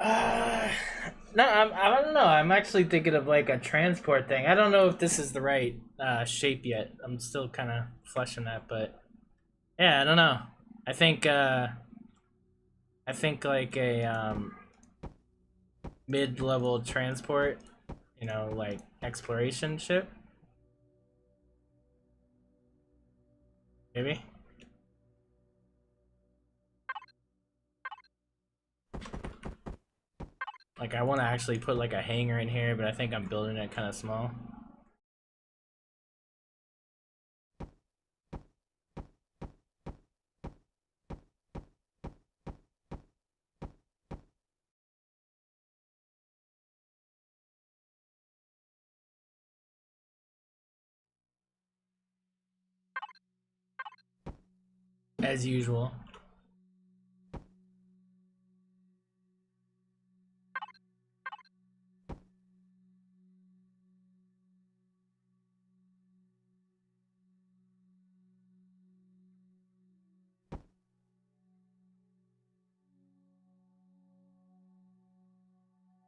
B: Uh, no, I don't know. I'm actually thinking of like a transport thing. I don't know if this is the right shape yet. I'm still kind of fleshing that, but yeah, I don't know. I think I think like a mid-level transport, you know, like exploration ship, maybe. Like I want to actually put like a hangar in here, but I think I'm building it kind of small. As usual.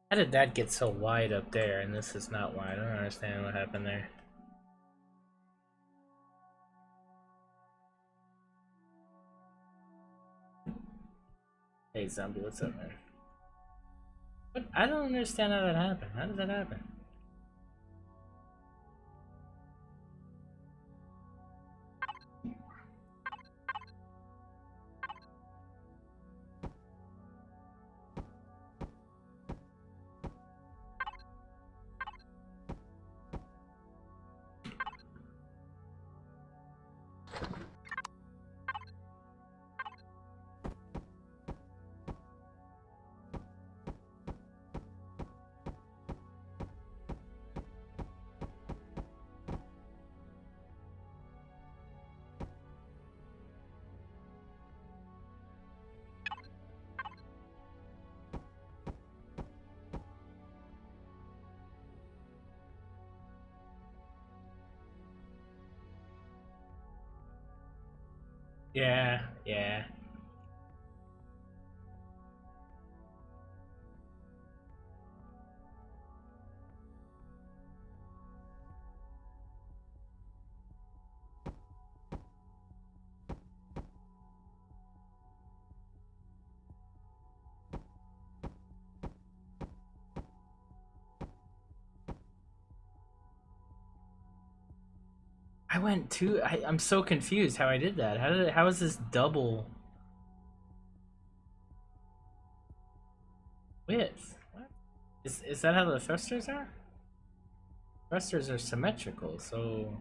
B: How did that get so wide up there and this is not wide? I don't understand what happened there. Hey zombie, what's up, man? But I don't understand how that happened. How did that happen? Yeah, yeah. I went too. I'm so confused how I did that. How is this double width? What? Is that how the thrusters are? Thrusters are symmetrical, so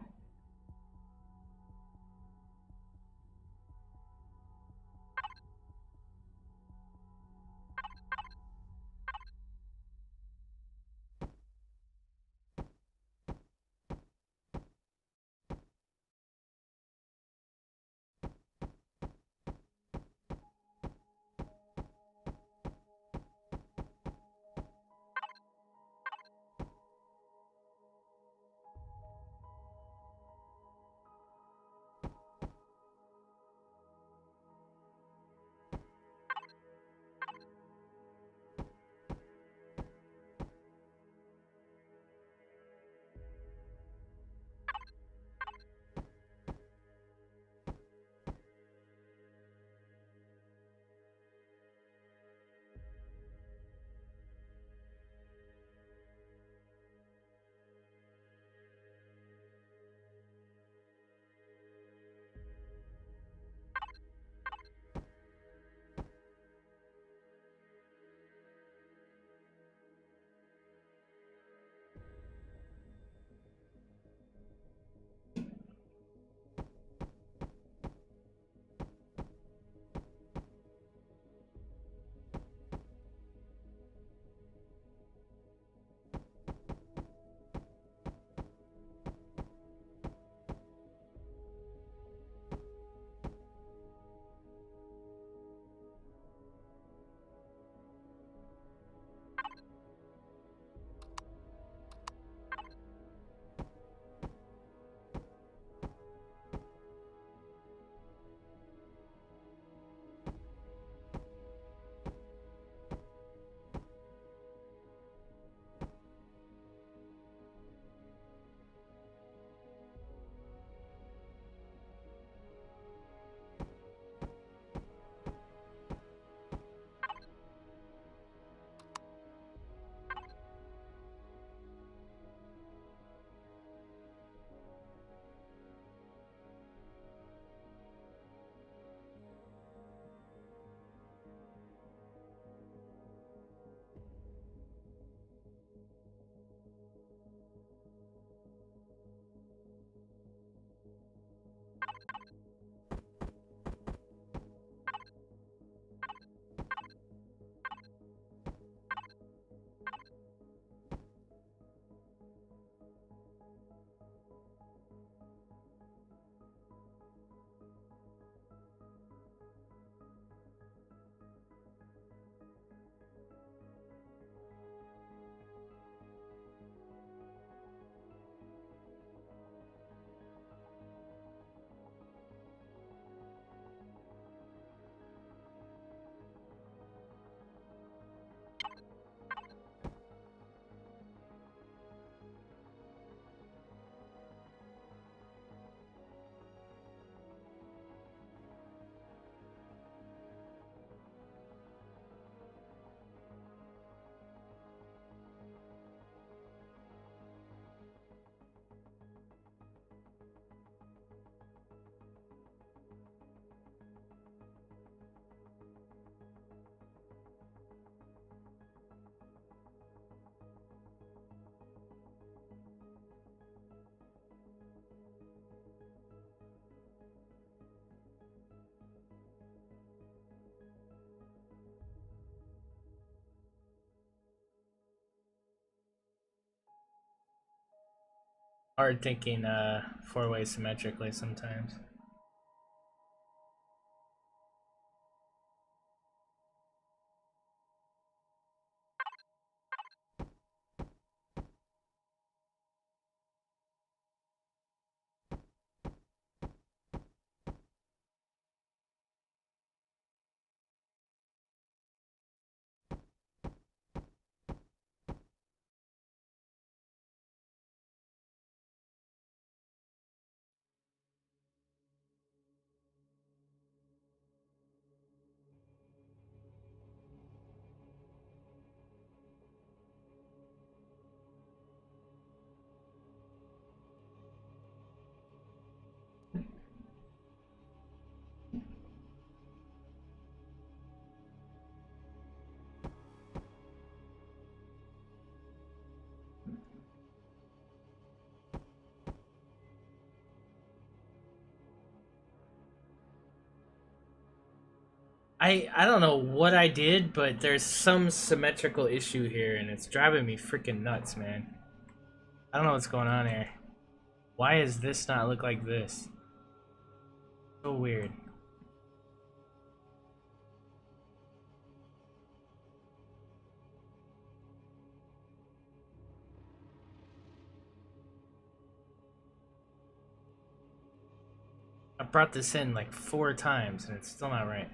B: hard thinking four-way symmetrically sometimes. I don't know what I did, but there's some symmetrical issue here, and it's driving me freaking nuts, man. I don't know what's going on here. Why does this not look like this? So weird. I brought this in like 4 times, and it's still not right.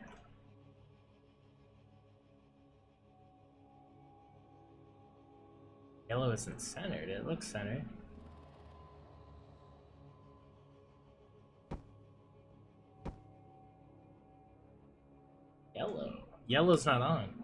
B: Yellow isn't centered. It looks centered. Yellow. Yellow's not on.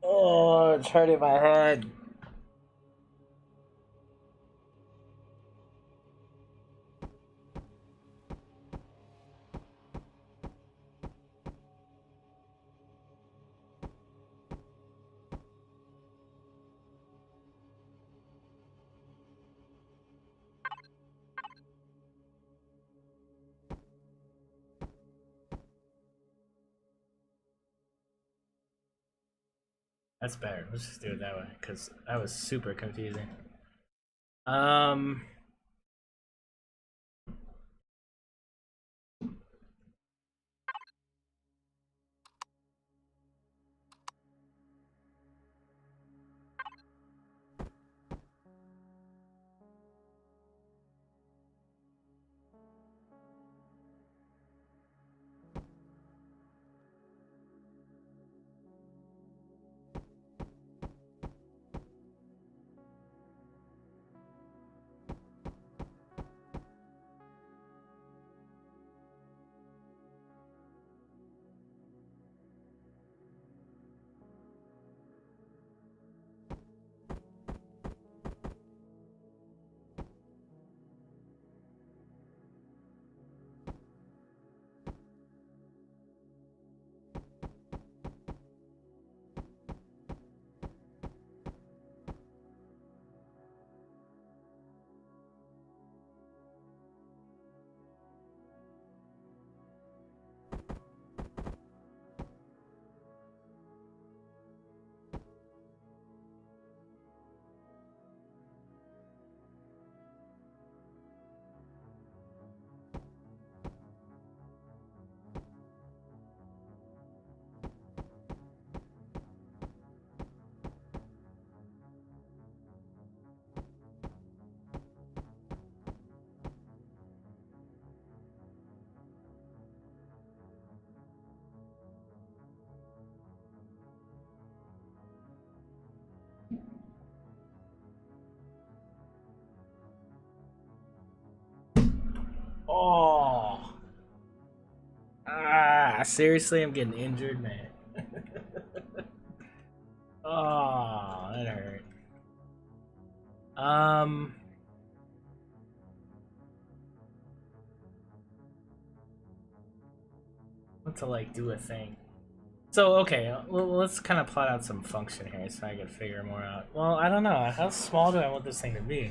B: Oh, it's hurting my head. That's better. Let's just do it that way, because that was super confusing. Oh. Ah, seriously, I'm getting injured, man. Oh, that hurt. What to like do a thing. So okay, let's kind of plot out some function here so I can figure more out. Well, I don't know. How small do I want this thing to be?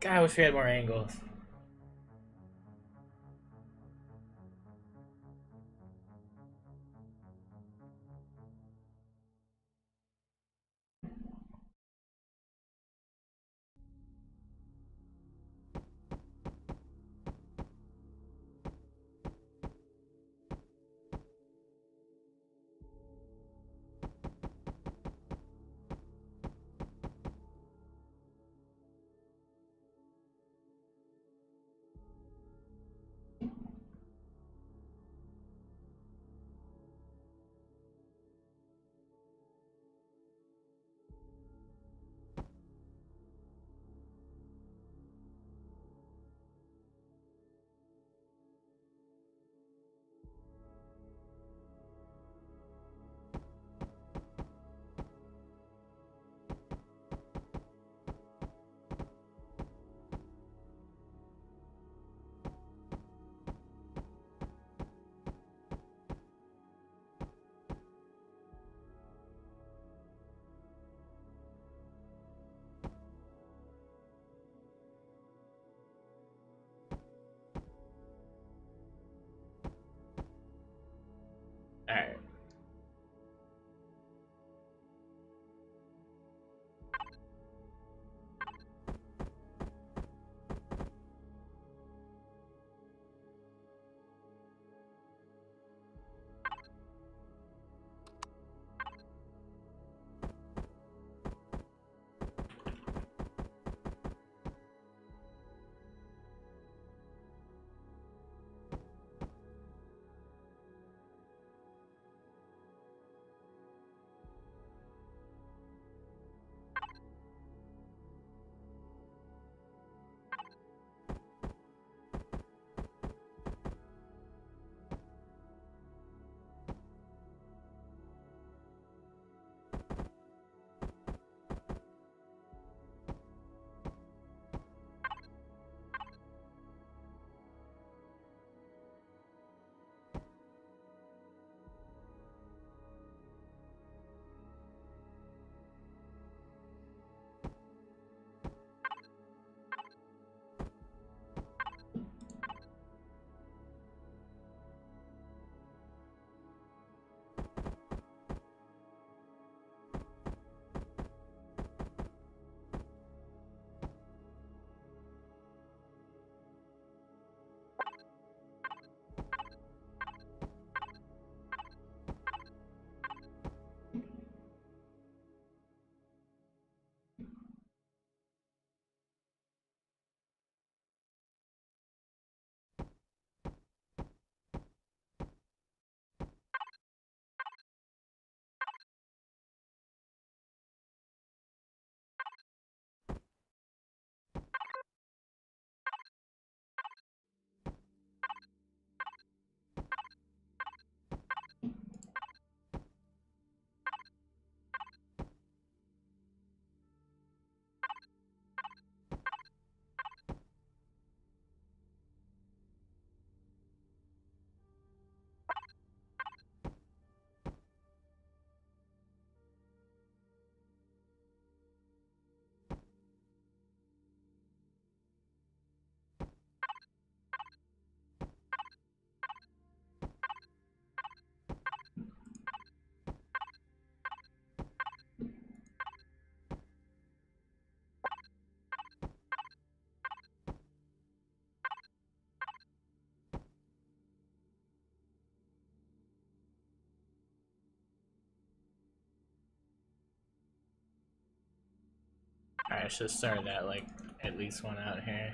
B: God, I wish we had more angles. should have started that, like, at least one out here.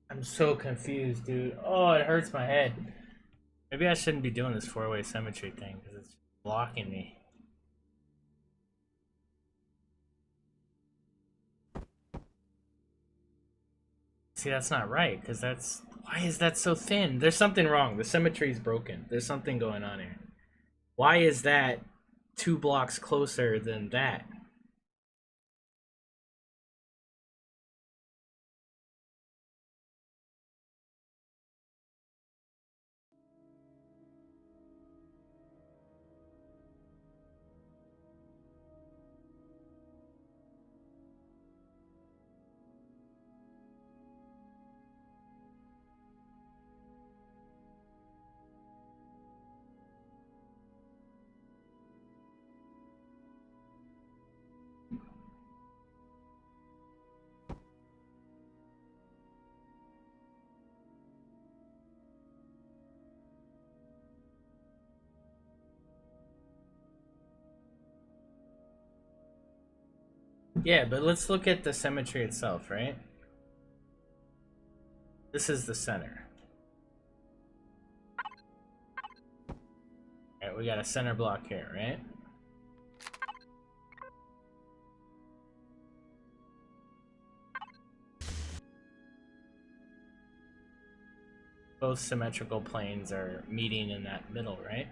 B: I'm so confused, dude. Oh, it hurts my head. Maybe I shouldn't be doing this four-way symmetry thing because it's blocking me. See, that's not right because that's... Why is that so thin? There's something wrong. The symmetry is broken. There's something going on here. Why is that 2 blocks closer than that? Yeah, but let's look at the symmetry itself, right? This is the center. Alright, we got a center block here, right? Both symmetrical planes are meeting in that middle, right?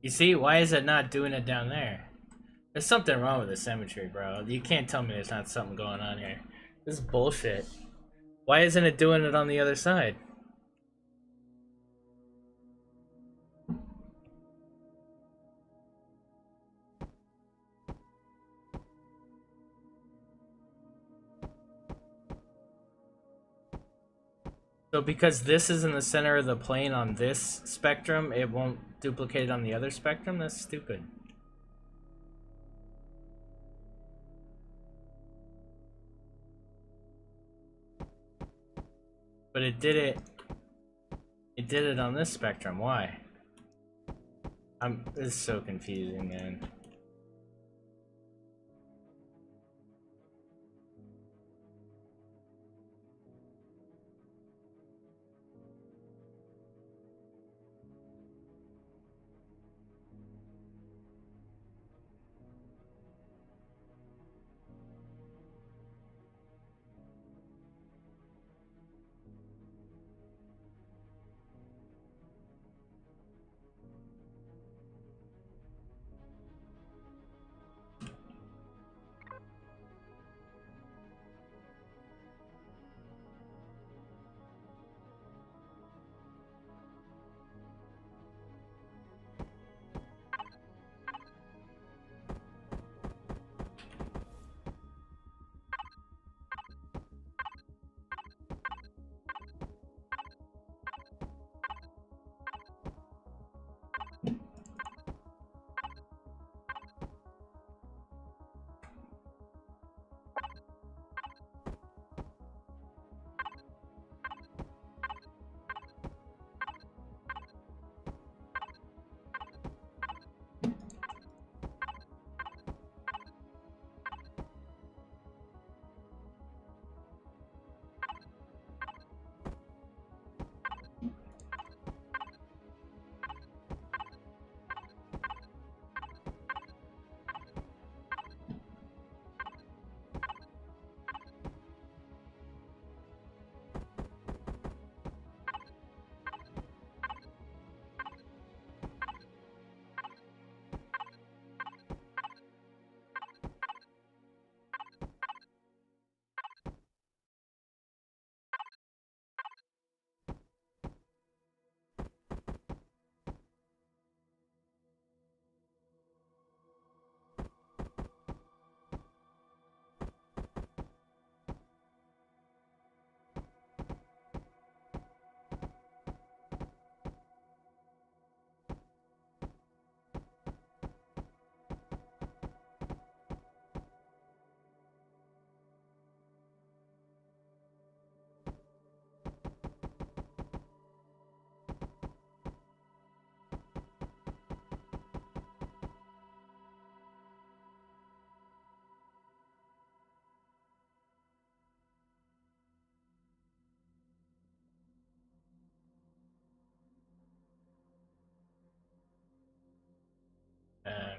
B: You see, why is it not doing it down there? There's something wrong with the symmetry, bro. You can't tell me there's not something going on here. This is bullshit. Why isn't it doing it on the other side? So because this is in the center of the plane on this spectrum, it won't duplicate it on the other spectrum? That's stupid. But it did it. It did it on this spectrum. Why? This is so confusing, man.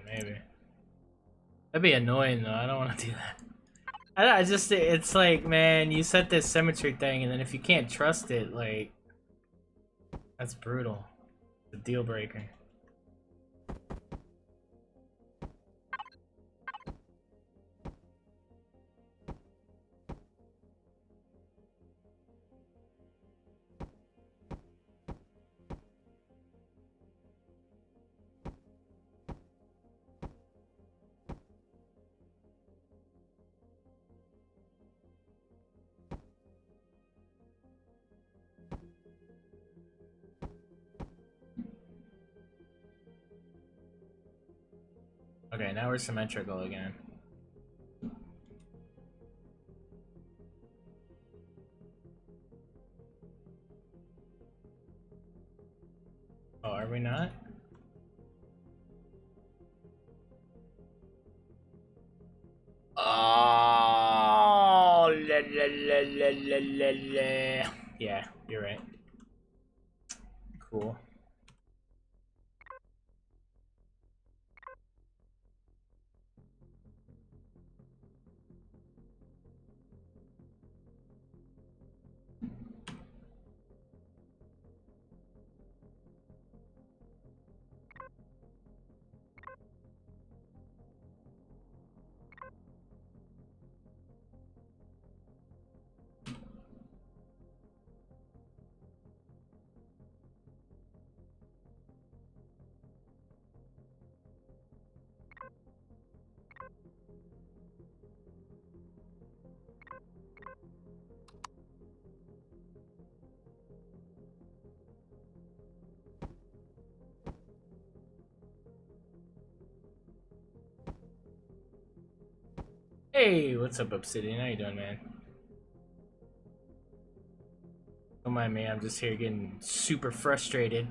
B: Maybe. That'd be annoying though. I don't want to do that. I just, it's like, man, you set this symmetry thing, and then if you can't trust it, like, that's brutal. It's a deal breaker. Okay, now we're symmetrical again. Oh, are we not? Oh, la, la, la, la, la, la, la. Yeah, you're right. Cool. Hey, what's up, Obsidian? How you doing, man? Don't mind me, I'm just here getting super frustrated.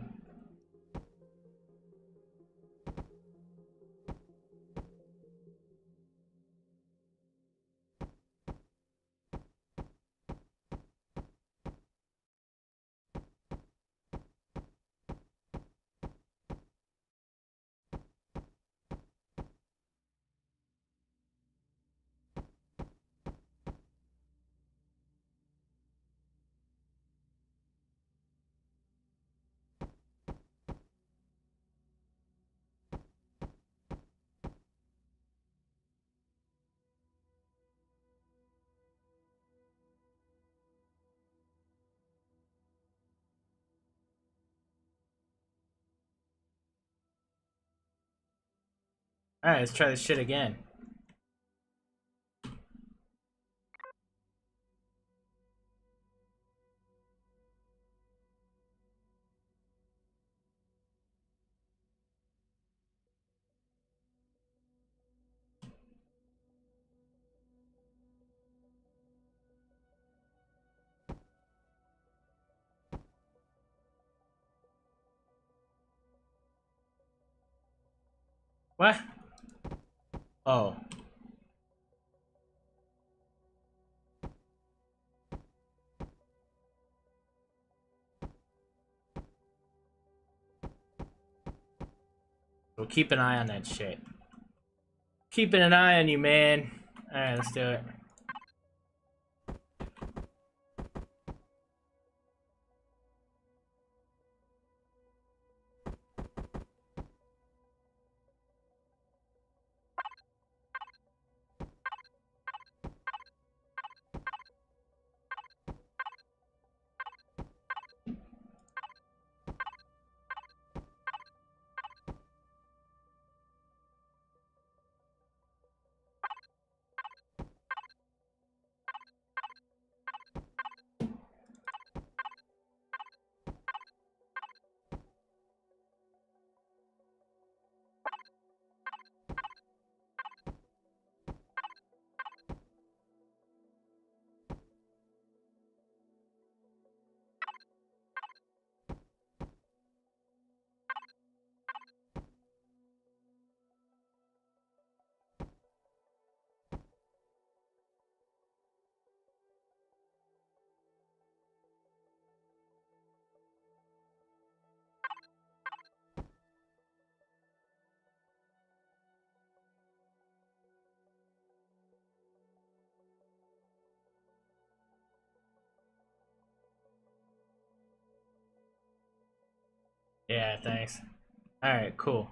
B: Alright, let's try this shit again. What? Oh. We'll keep an eye on that shit. Keeping an eye on you, man. Alright, let's do it. Yeah, thanks. Alright, cool.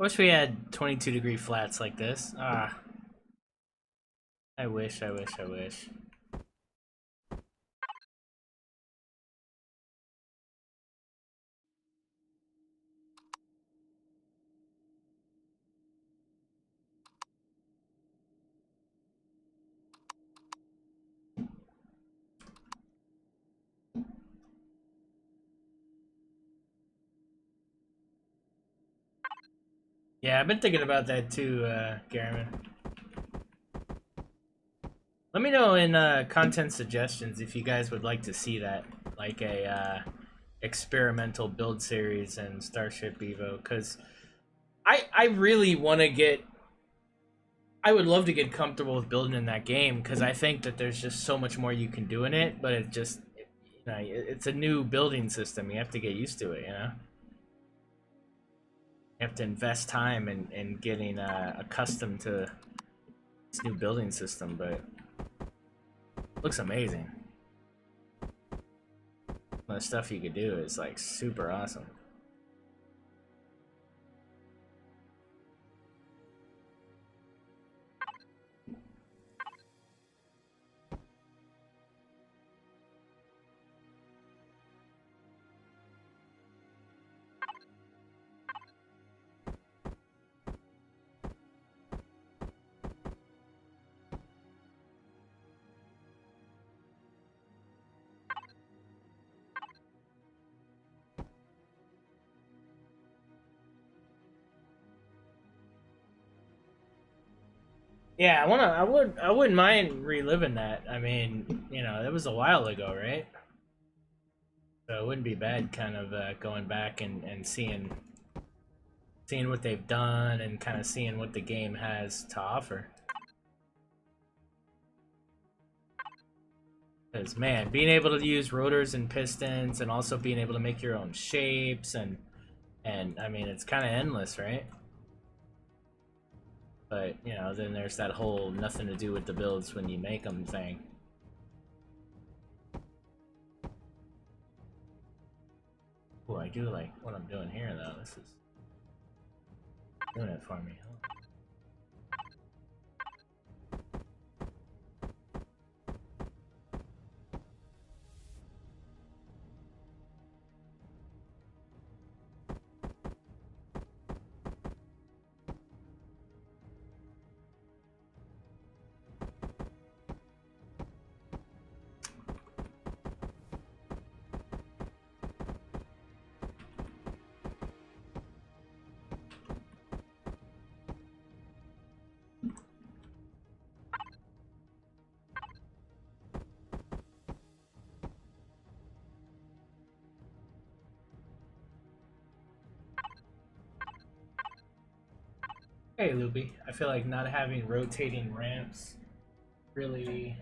B: wish we had 22-degree flats like this. Ah, I wish. Yeah, I've been thinking about that too, Garmin. Let me know in content suggestions if you guys would like to see that, like a experimental build series in Starship Evo, because I really want to get. I would love to get comfortable with building in that game because I think that there's just so much more you can do in it, but it just, you know, it's a new building system. You have to get used to it, you know. You have to invest time in getting accustomed to this new building system, but it looks amazing. The stuff you could do is like super awesome. Yeah, I wouldn't mind reliving that. I mean, you know, that was a while ago, right? So it wouldn't be bad kind of going back and seeing what they've done and kind of seeing what the game has to offer. Because man, being able to use rotors and pistons and also being able to make your own shapes and I mean it's kind of endless, right? But you know, then there's that whole nothing to do with the builds when you make them thing. Oh, I do like what I'm doing here though. This is doing it for me. Hey, Luby. I feel like not having rotating ramps really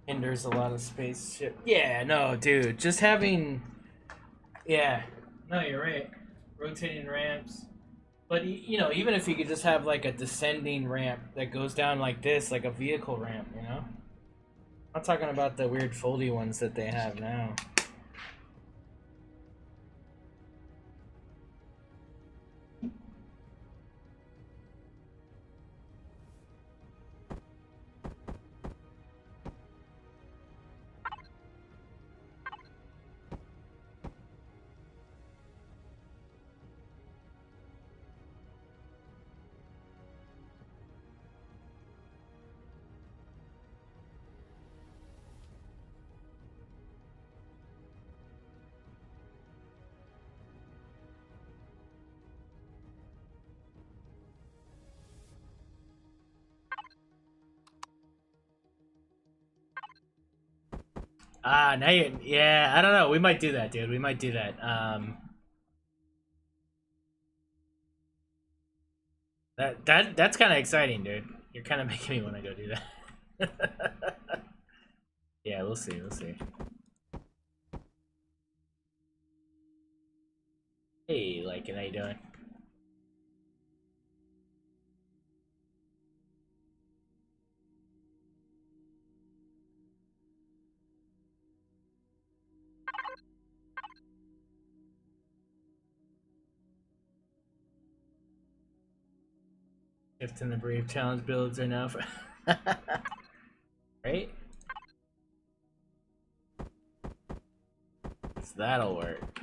B: hinders a lot of spaceship. Yeah, no, dude. Just having. Yeah. No, you're right. Rotating ramps. But, you know, even if you could just have, like, a descending ramp that goes down like this, like a vehicle ramp, you know? I'm talking about the weird foldy ones that they have now. Ah, now you, yeah, I don't know. We might do that, dude. We might do that. That's kind of exciting, dude. You're kind of making me want to go do that. Yeah, we'll see. We'll see. Hey, like, how you doing? Shift and the Brave Challenge builds are now for right? So that'll work.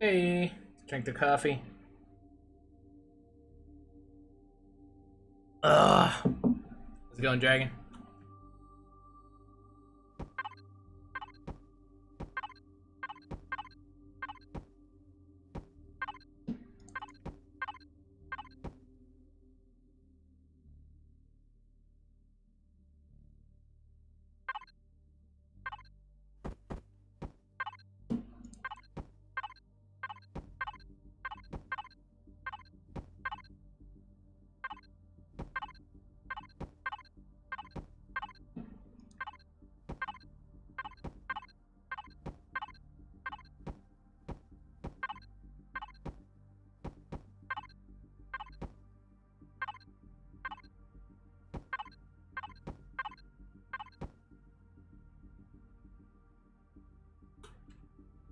B: Hey, drink the coffee. Ugh. How's it going, Dragon?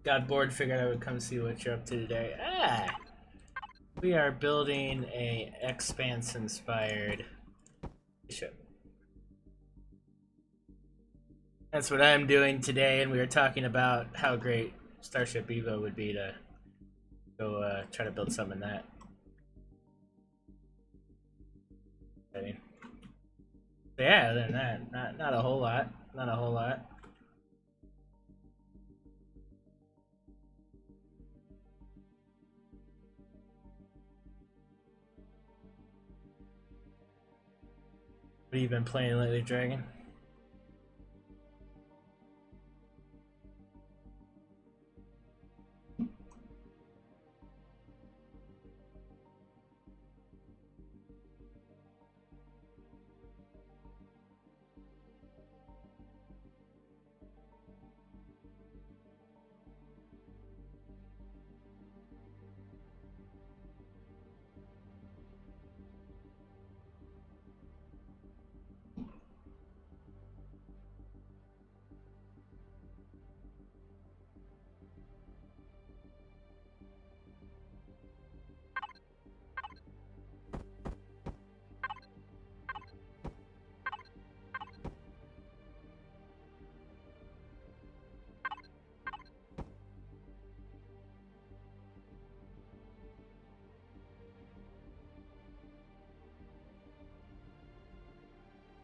B: Got bored, figured I would come see what you're up to today. We are building a Expanse-inspired ship. That's what I'm doing today, and we were talking about how great Starship Evo would be to go try to build some in that. I mean, yeah, other than that, not a whole lot. Not a whole lot. What have you been playing lately, Dragon?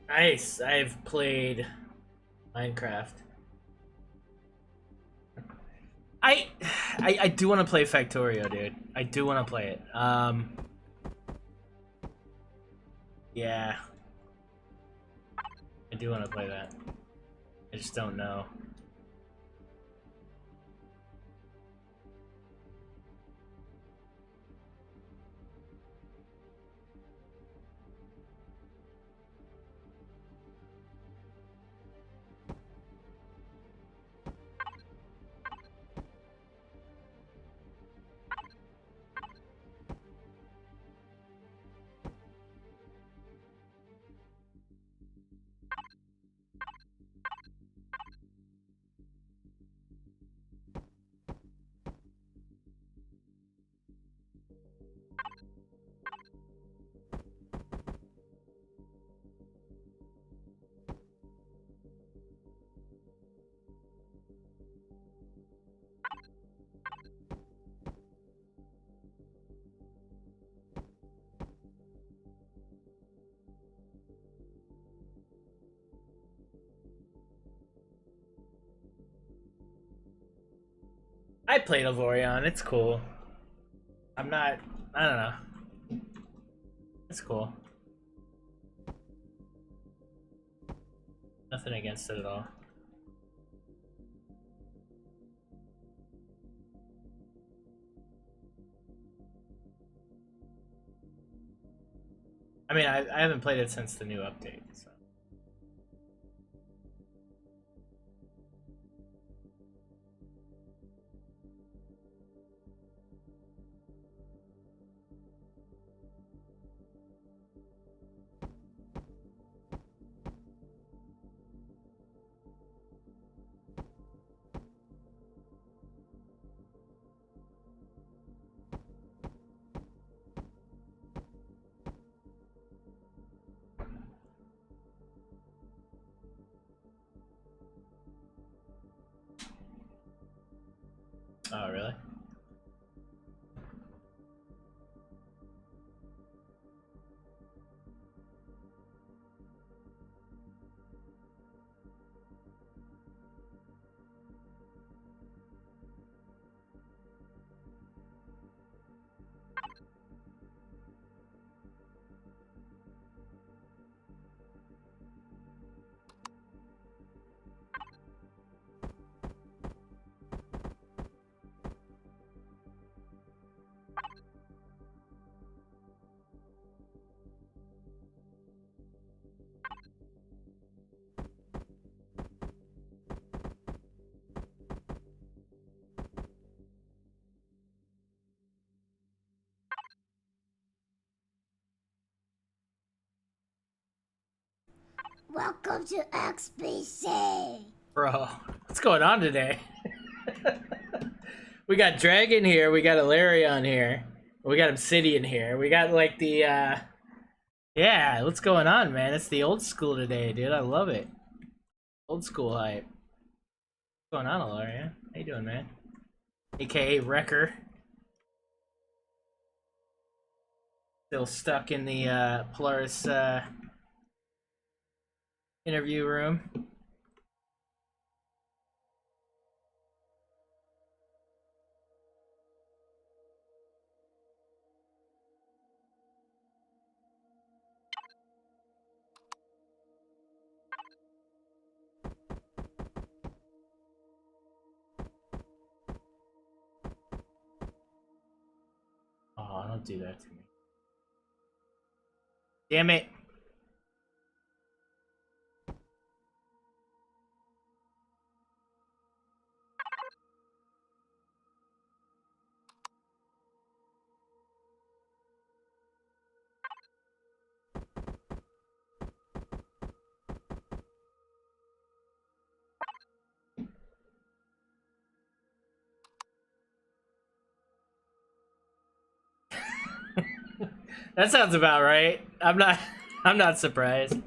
B: Nice. I've played Minecraft. I do want to play Factorio, dude. I do want to play it. Yeah. I do want to play that. I just don't know. I played Elvorion. It's cool. I'm not. I don't know. It's cool. Nothing against it at all. I mean, I haven't played it since the new update, so. Oh, really?
C: Welcome to XBC.
B: Bro, what's going on today? We got Dragon here, we got Ilarion here, we got Obsidian here, we got like the, yeah, what's going on, man? It's the old school today, dude. I love it. Old school hype. What's going on, Ilarion? How you doing, man? AKA Wrecker. Still stuck in the, Polaris, interview room. Oh, don't do that to me. Damn it. That sounds about right. I'm not I'm not surprised.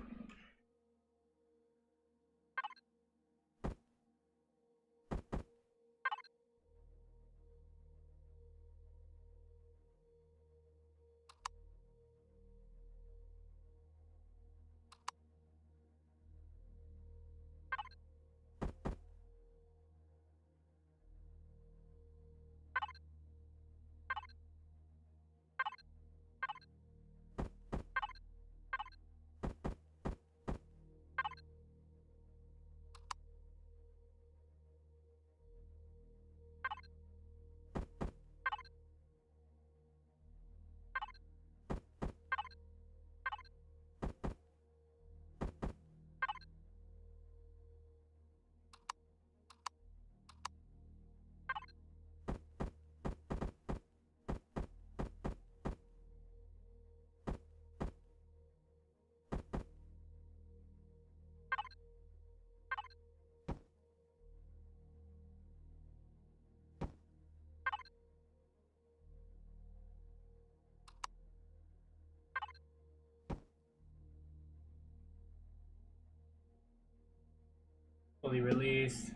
B: Fully released.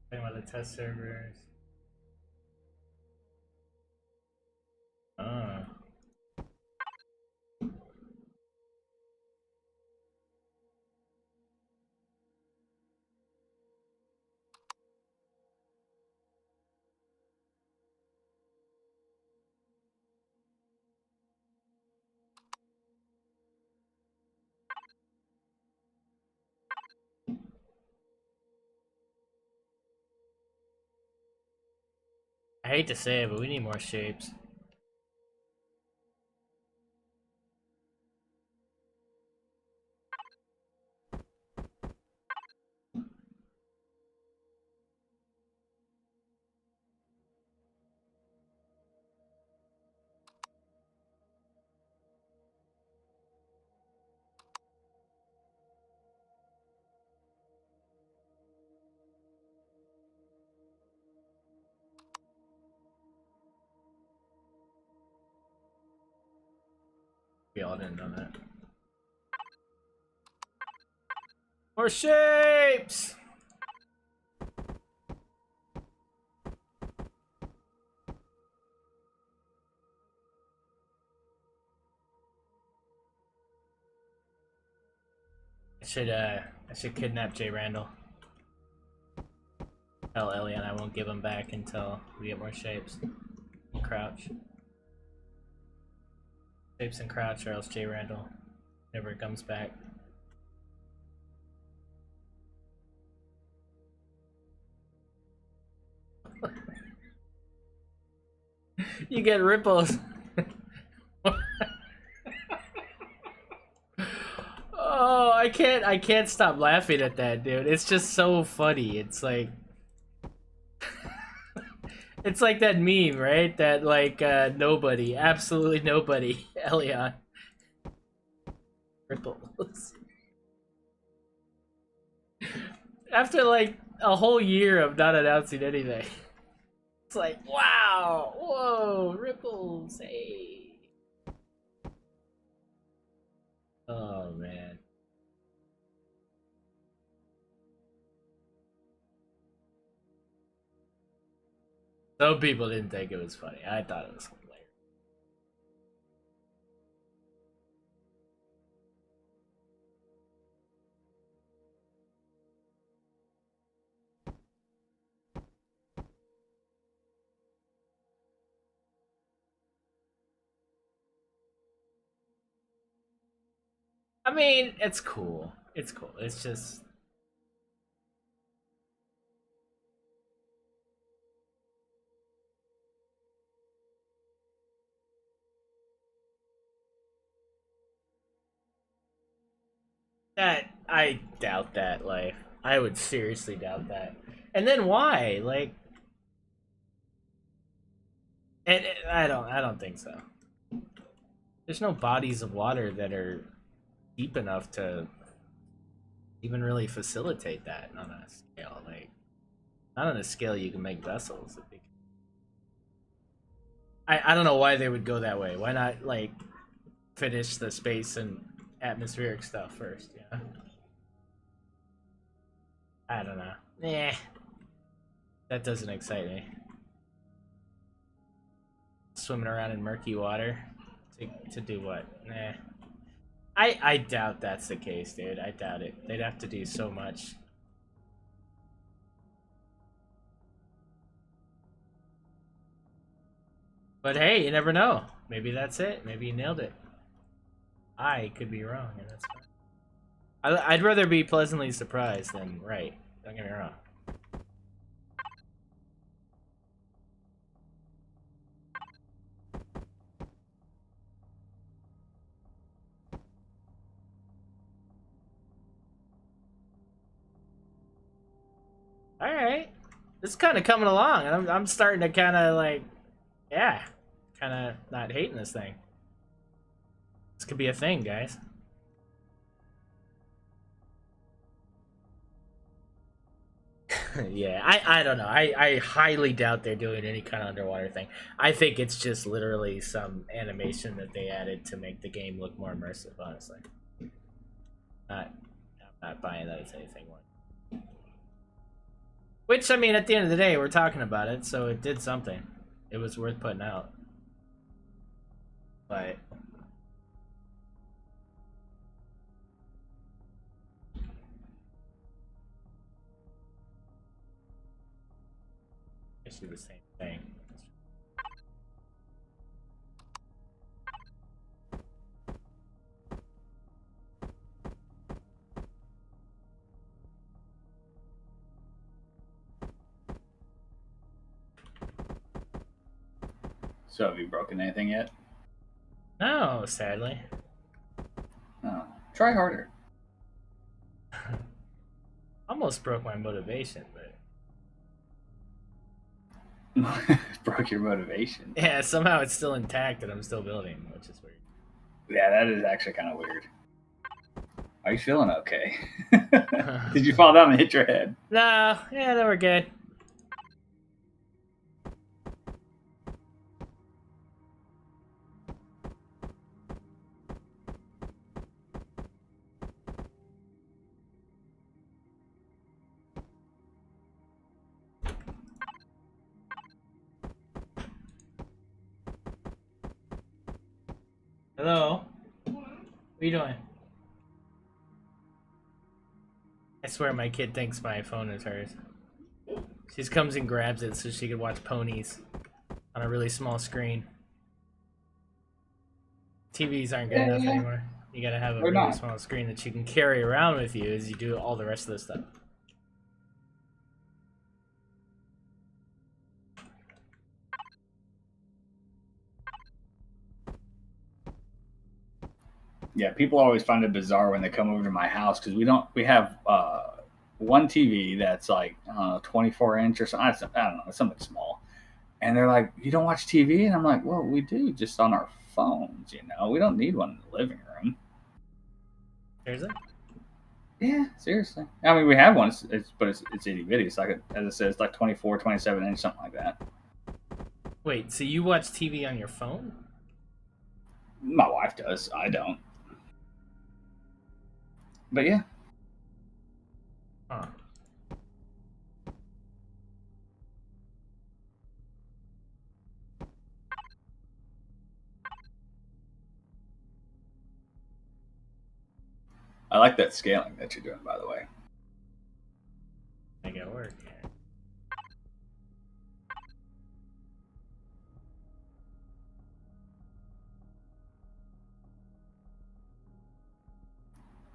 B: Talking about the test servers. Oh. I hate to say it, but we need more shapes. We all didn't know that. More shapes! I should kidnap Jay Randall. Tell Ellie and I won't give him back until we get more shapes. Crouch. Shapes and crouch, or else Jay Randall never comes back. You get ripples. Oh, I can't stop laughing at that, dude. It's just so funny. It's like it's like that meme, right? That like nobody, absolutely nobody, Elion. Ripples. After like a whole year of not announcing anything. It's like, wow, whoa, ripples, hey. Oh man. Some people didn't think it was funny. I thought it was hilarious. I mean, it's cool. It's cool. It's just that I doubt that, like I would seriously doubt that. And then why? Like I don't think so. There's no bodies of water that are deep enough to even really facilitate that on a scale. Like not on a scale you can make vessels. I don't know why they would go that way. Why not like finish the space and atmospheric stuff first, yeah? I don't know. That doesn't excite me. Swimming around in murky water to do what? Nah. I doubt that's the case, dude. I doubt it. They'd have to do so much. But hey, you never know. Maybe that's it. Maybe you nailed it. I could be wrong, and that's fine. I'd rather be pleasantly surprised than right. Don't get me wrong. All right, this is kind of coming along, and I'm starting to kind of like, yeah, kind of not hating this thing. This could be a thing, guys. Yeah, I don't know. I highly doubt they're doing any kind of underwater thing. I think it's just literally some animation that they added to make the game look more immersive, honestly. I'm not buying that it's anything more. Which, I mean, at the end of the day, we're talking about it, so it did something. It was worth putting out. But it's the same thing.
A: So have you broken anything yet?
B: No, sadly.
A: Oh, try harder.
B: Almost broke my motivation, but
A: Broke your motivation.
B: yeah, somehow it's still intact and I'm still building, which is weird.
A: Yeah, that is actually kind of weird. Are you feeling okay? Did you fall down and hit your head?
B: No, yeah, they were good. Hello? What are you doing? I swear my kid thinks my phone is hers. She just comes and grabs it so she can watch ponies on a really small screen. TVs aren't good enough anymore. You gotta have a really small screen that you can carry around with you as you do all the rest of the stuff.
A: Yeah, people always find it bizarre when they come over to my house because we have one TV that's like 24-inch or something. I don't know, something small, and they're like, "You don't watch TV?" And I'm like, "Well, we do, just on our phones. We don't need one in the living room."
B: Seriously?
A: Yeah, seriously. I mean, we have one, but it's itty bitty. It's like as I said, it's like 24, 27-inch, something like that.
B: Wait, so you watch TV on your phone?
A: My wife does. I don't. But yeah.
B: Huh.
A: I like that scaling that you're doing, by the way.
B: Make it work.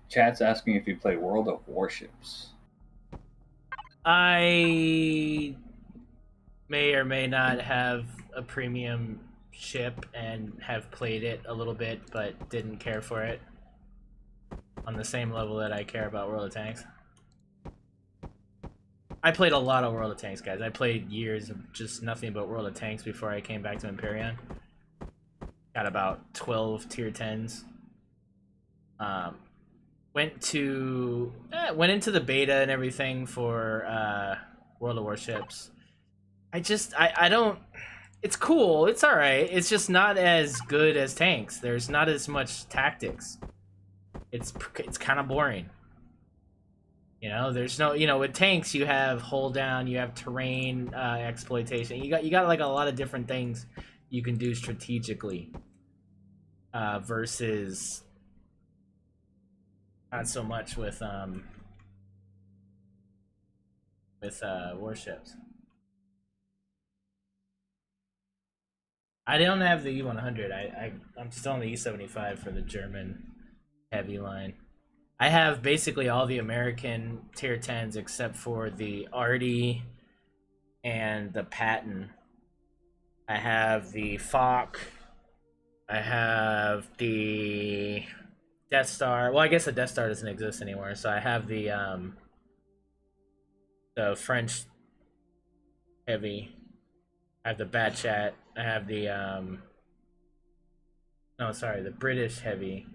A: Chat's asking if you play World of Warships.
B: I may or may not have a premium ship and have played it a little bit, but didn't care for it on the same level that I care about World of Tanks. I played a lot of World of Tanks, guys. I played years of just nothing but World of Tanks before I came back to Empyrion. Got about 12 tier 10s. Went into the beta and everything for World of Warships. I don't. It's cool. It's all right. It's just not as good as tanks. There's not as much tactics. It's kind of boring. There's no. With tanks you have hold down, you have terrain exploitation. You got like a lot of different things you can do strategically. Versus not so much with warships. I don't have the E100. I'm still on the E75 for the German heavy line. I have basically all the American tier 10s except for the Artie and the Patton. I have the Foch. I have the Death Star. Well, I guess the Death Star doesn't exist anymore. So I have the French heavy. I have the Bat Chat. I have the the British heavy.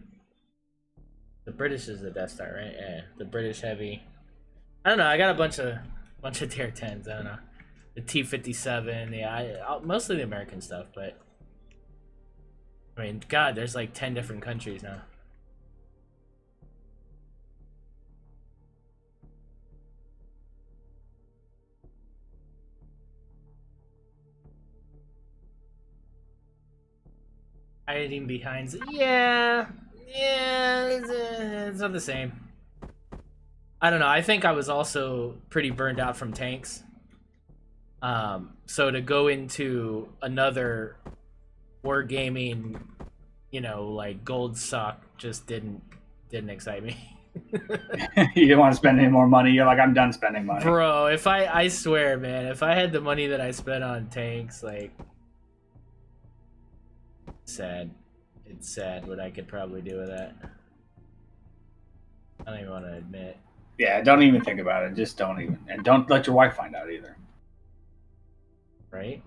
B: The British is the Death Star, right? Yeah, the British heavy. I don't know. I got a bunch of tier 10s. I don't know. The T-57. Yeah, mostly the American stuff, but I mean, God, there's like 10 different countries now. Hiding behind. Yeah, it's not the same. I don't know. I think I was also pretty burned out from tanks. So to go into another wargaming, like gold sock just didn't excite me.
A: You didn't want to spend any more money. You're like, I'm done spending money.
B: Bro, I swear, man, if I had the money that I spent on tanks, like, Sad. It's sad what I could probably do with that. I don't even want to admit.
A: Yeah, don't even think about it. Just don't even. And don't let your wife find out either.
B: Right?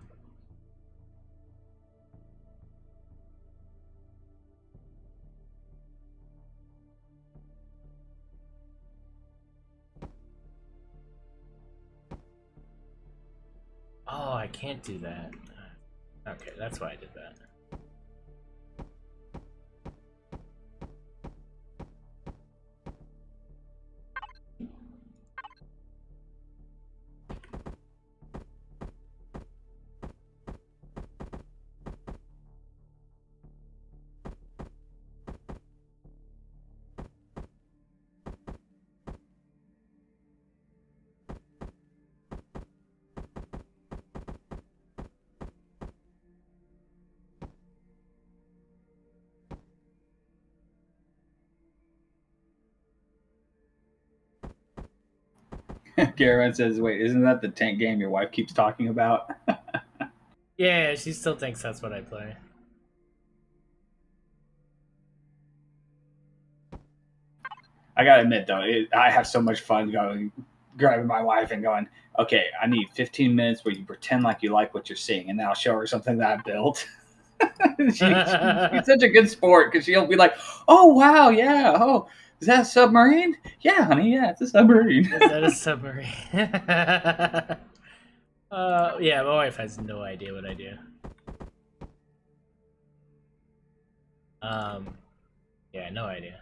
B: Oh, I can't do that. Okay, that's why I did that.
A: Garen says, "Wait, isn't that the tank game your wife keeps talking about?"
B: Yeah, she still thinks that's what I play.
A: I gotta admit though, I have so much fun grabbing my wife and going, "Okay, I need 15 minutes where you pretend like you like what you're seeing," and then I'll show her something that I built. she's such a good sport because she'll be like, "Oh wow, yeah, oh, is that a submarine? Yeah, honey, yeah, it's a submarine."
B: Is that a submarine? Yeah, my wife has no idea what I do. Yeah, no idea.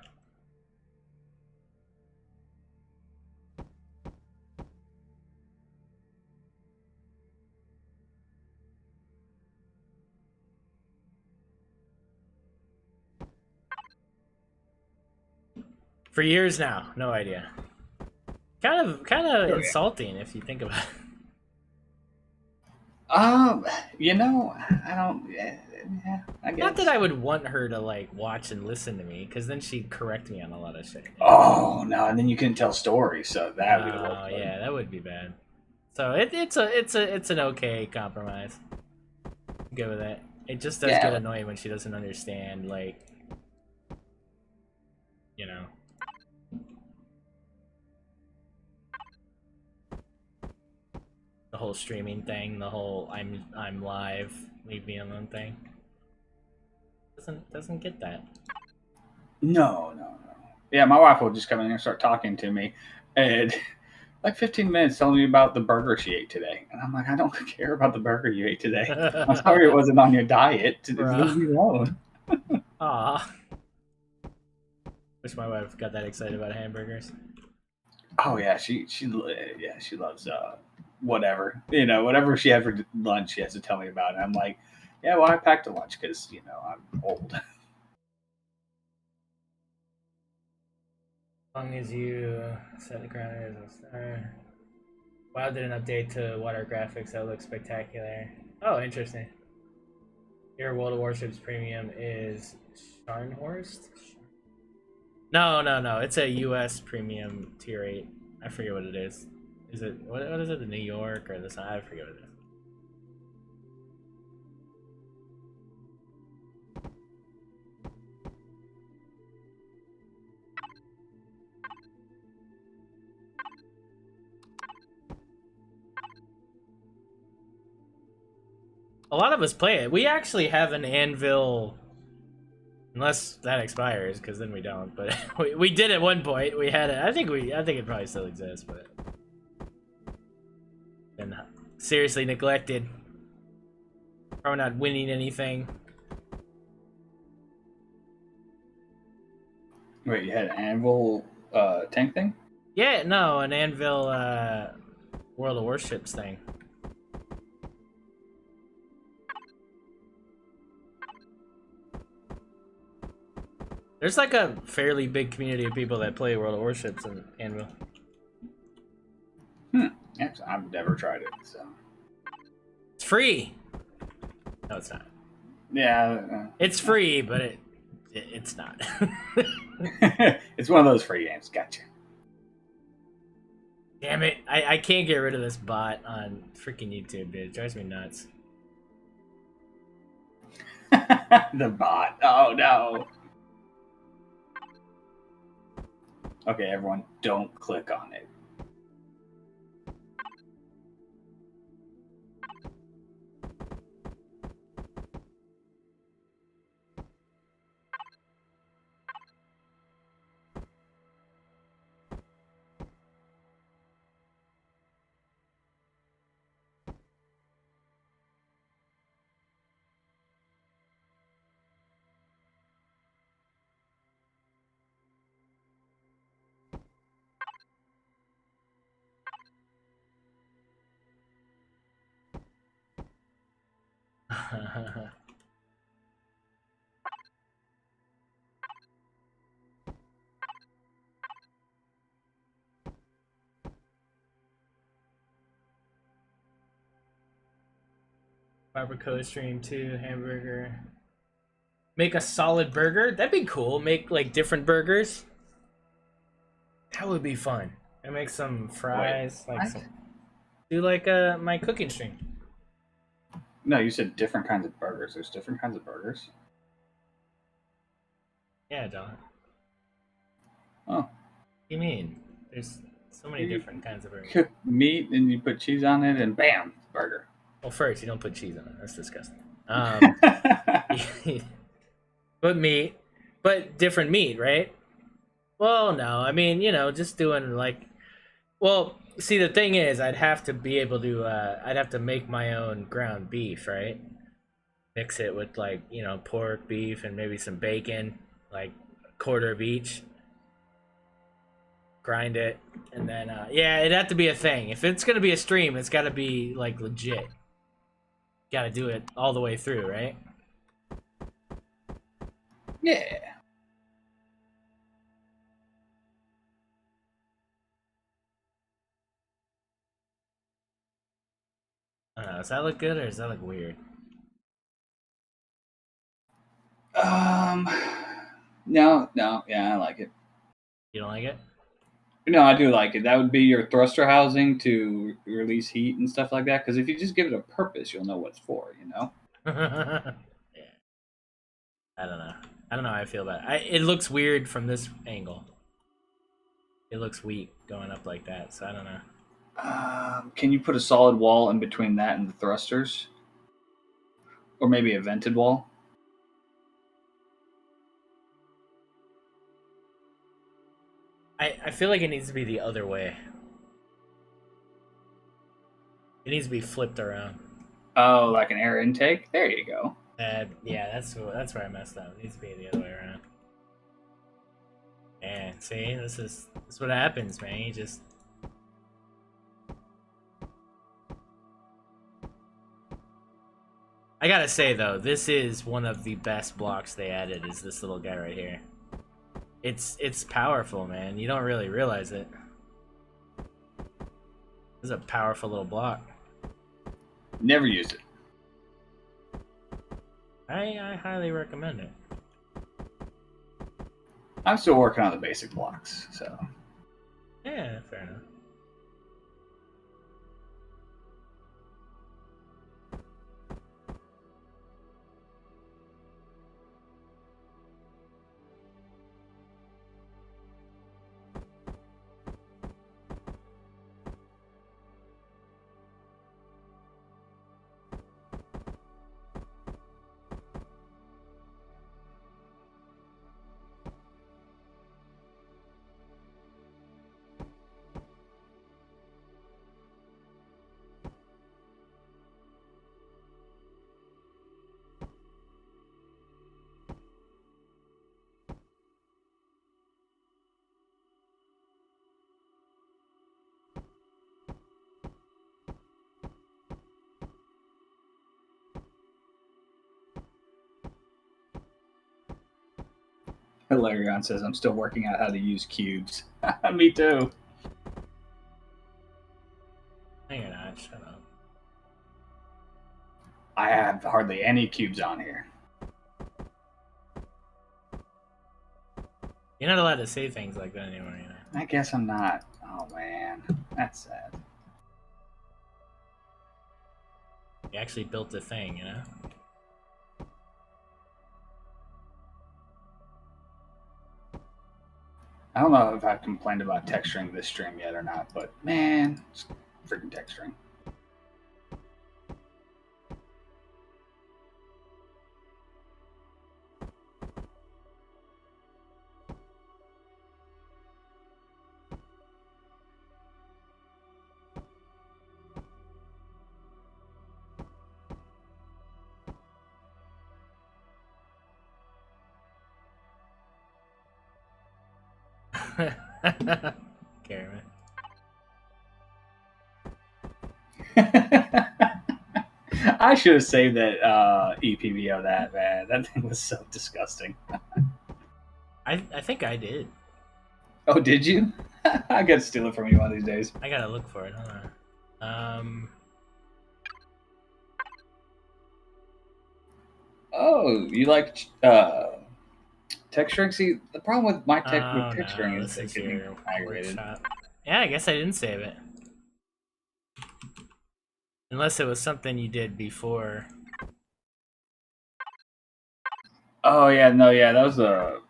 B: For years now, no idea. Kind of insulting if you think about it.
A: You know, I don't. Yeah, I guess.
B: Not that I would want her to like watch and listen to me, because then she'd correct me on a lot of shit.
A: Oh no, and then you couldn't tell stories, so that would be the worst.
B: Oh yeah, that would be bad. So it's an okay compromise. I'm good with it. It just does get annoying when she doesn't understand, like, you know. The whole streaming thing, the whole I'm live, leave me alone thing. Doesn't get that.
A: No. Yeah, my wife will just come in and start talking to me, and like 15 minutes telling me about the burger she ate today, and I'm like, I don't care about the burger you ate today. I'm sorry it wasn't on your diet. Leave me alone.
B: Aw. Wish my wife got that excited about hamburgers.
A: Oh yeah, she loves whatever, whatever she had for lunch. She has to tell me about it. I'm like, yeah, well, I packed a lunch because I'm old.
B: As long as you set the ground as a star. WoW did an update to water graphics that look spectacular. Oh, interesting. Your World of Warships premium is Scharnhorst? No. It's a US premium tier 8. I forget what it is. Is it what is it? The New York or this? I forget what it is. A lot of us play it. We actually have an Anvil, unless that expires, because then we don't. But we did at one point. We had it. I think it probably still exists, but been seriously neglected. Probably not winning anything.
A: Wait, you had an Anvil tank thing?
B: Yeah, no, an Anvil World of Warships thing. There's like a fairly big community of people that play World of Warships and Anvil.
A: Yes, I've never tried it, so.
B: It's free. No, it's not.
A: Yeah.
B: It's free, but it's not.
A: It's one of those free games. Gotcha.
B: Damn it. I can't get rid of this bot on freaking YouTube, dude. It drives me nuts.
A: The bot. Oh no. Okay, everyone, don't click on it.
B: Barbacoa stream 2, hamburger. Make a solid burger? That'd be cool. Make like different burgers. That would be fun. And make some fries.
A: Wait,
B: like
A: what?
B: some. Do like my cooking stream.
A: No, you said different kinds of burgers. There's different kinds of burgers.
B: Yeah, Don.
A: Oh.
B: What do you mean? There's so many different kinds of burgers.
A: Cook meat and you put cheese on it and bam, burger.
B: Well, first, you don't put cheese on it. That's disgusting. But meat. But different meat, right? Well, no. I mean, just doing like... Well, see, the thing is, I'd have to be able to... I'd have to make my own ground beef, right? Mix it with, like, pork, beef, and maybe some bacon. Like, a quarter of each. Grind it. And then, yeah, it'd have to be a thing. If it's going to be a stream, it's got to be, like, legit. Got to do it all the way through, right?
A: Yeah.
B: I don't know. Does that look good or does that look weird?
A: No, yeah, I like it.
B: You don't like it?
A: No, I do like it. That would be your thruster housing to release heat and stuff like that. Because if you just give it a purpose, you'll know what it's for,
B: Yeah. I don't know. I don't know how I feel about it. It looks weird from this angle. It looks weak going up like that, so I don't know.
A: Can you put a solid wall in between that and the thrusters? Or maybe a vented wall?
B: I feel like it needs to be the other way. It needs to be flipped around.
A: Oh, like an air intake? There you go.
B: Yeah, that's where I messed up. It needs to be the other way around. And see, this is what happens, man. You just... I gotta say though, this is one of the best blocks they added. Is this little guy right here? It's powerful, man. You don't really realize it. This is a powerful little block.
A: Never used it.
B: I highly recommend it.
A: I'm still working on the basic blocks, so.
B: Yeah, fair enough.
A: Hilarion says, I'm still working out how to use cubes. Me too.
B: No, you're not. Shut up.
A: I have hardly any cubes on here.
B: You're not allowed to say things like that anymore,
A: I guess I'm not. Oh, man. That's sad.
B: You actually built a thing,
A: I don't know if I've complained about texturing this stream yet or not, but man, it's freaking texturing.
B: Karen.
A: I should have saved that EPV of that, man. That thing was so disgusting.
B: I think I did.
A: Oh, did you? I gotta steal it from you one of these days.
B: I gotta look for it. Hold on.
A: Oh, you like texturing? See, the problem with my texturing is
B: this
A: they
B: is
A: get me
B: your
A: aggravated.
B: workshop. Yeah, I guess I didn't save it. Unless it was something you did before.
A: Oh yeah, no, yeah, that was the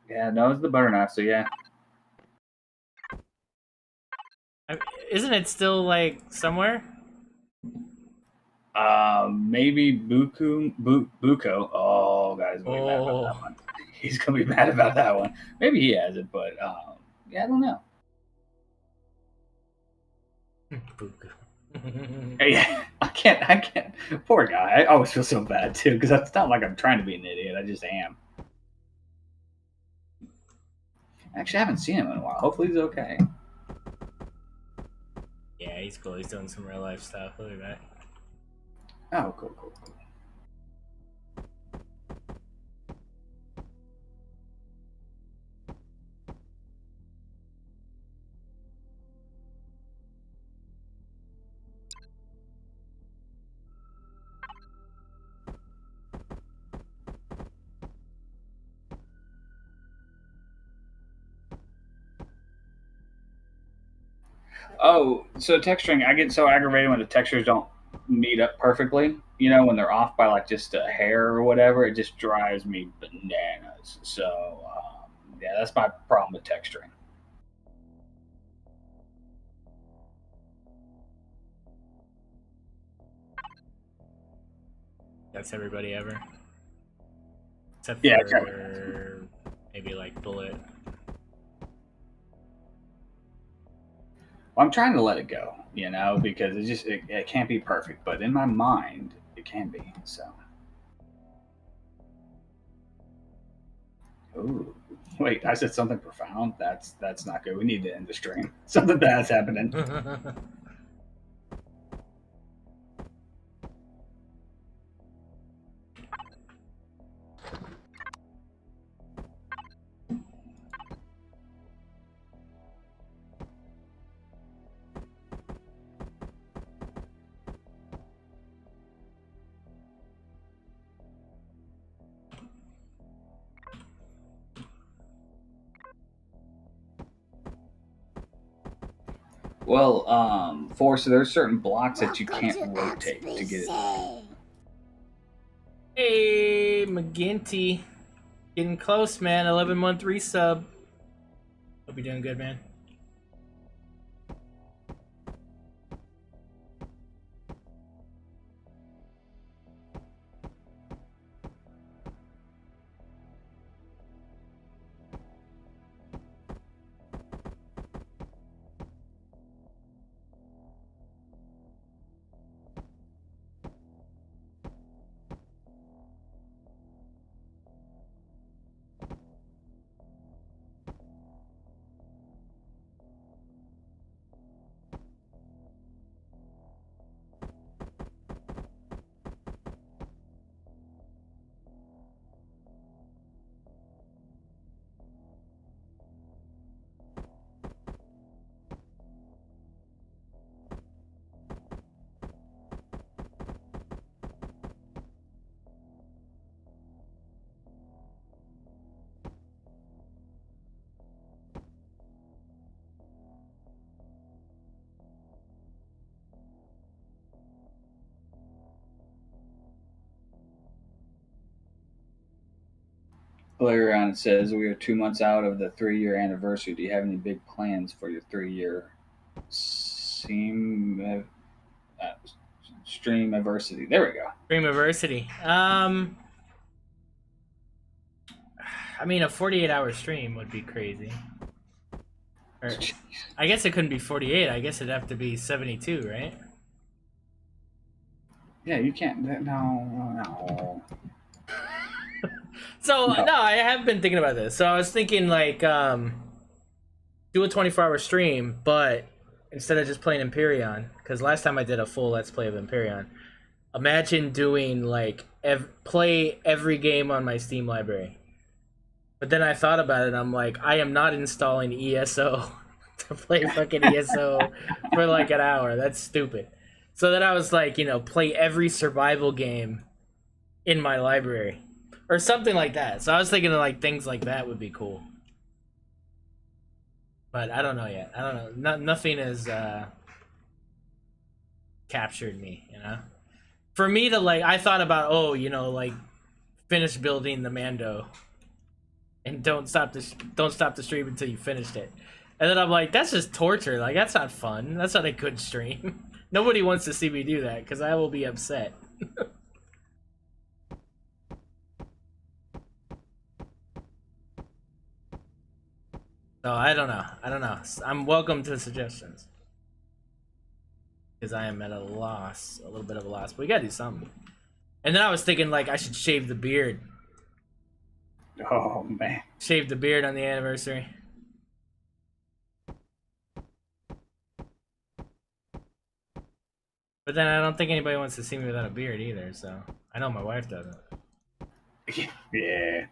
A: it was the butter knife. So yeah.
B: Isn't it still like somewhere?
A: Maybe Buko. Oh, guys, gonna be mad about that one. He's gonna be mad about that one. Maybe he has it, but yeah, I don't know. Yeah, I can't. Poor guy. I always feel so bad too because it's not like I'm trying to be an idiot. I just am. Actually, I haven't seen him in a while. Hopefully, he's okay.
B: Yeah, he's cool. He's doing some real life stuff. He'll be back.
A: Oh, cool. Oh, so texturing, I get so aggravated when the textures don't meet up perfectly. You know, when they're off by like just a hair or whatever, it just drives me bananas. So, yeah, that's my problem with texturing.
B: That's everybody ever. Except
A: Yeah,
B: for maybe like Bullet.
A: I'm trying to let it go, you know, because it can't be perfect, but in my mind, it can be. So, ooh, wait, I said something profound. That's not good. We need to end the stream. Something bad's happening. Well, so there's certain blocks that you can't rotate to get it.
B: Hey, McGinty. Getting close, man. 11-month resub. Hope you're doing good, man.
A: Galerion says we are 2 months out of the 3-year anniversary. Do you have any big plans for your 3-year stream adversity? There we go.
B: Stream adversity. I mean, a 48-hour stream would be crazy. Or, I guess it couldn't be 48. I guess it'd have to be 72, right?
A: Yeah, you can't. No.
B: So no, I have been thinking about this. So I was thinking like do a 24-hour stream, but instead of just playing Empyrion, because last time I did a full Let's Play of Empyrion, imagine doing like play every game on my Steam library. But then I thought about it, and I'm like, I am not installing ESO to play fucking ESO for like an hour. That's stupid. So then I was like, you know, play every survival game in my library. Or something like that. So I was thinking of like things like that would be cool. But I don't know yet. I don't know. Nothing has captured me, you know? For me to like, I thought about, oh, you know, like finish building the Mando. And don't stop the stream until you finished it. And then I'm like, that's just torture. Like, that's not fun. That's not a good stream. Nobody wants to see me do that because I will be upset. So I don't know. I'm welcome to suggestions. Because I am at a loss, a little bit of a loss. But we gotta do something. And then I was thinking like I should shave the beard.
A: Oh man.
B: Shave the beard on the anniversary. But then I don't think anybody wants to see me without a beard either, so I know my wife doesn't.
A: Yeah.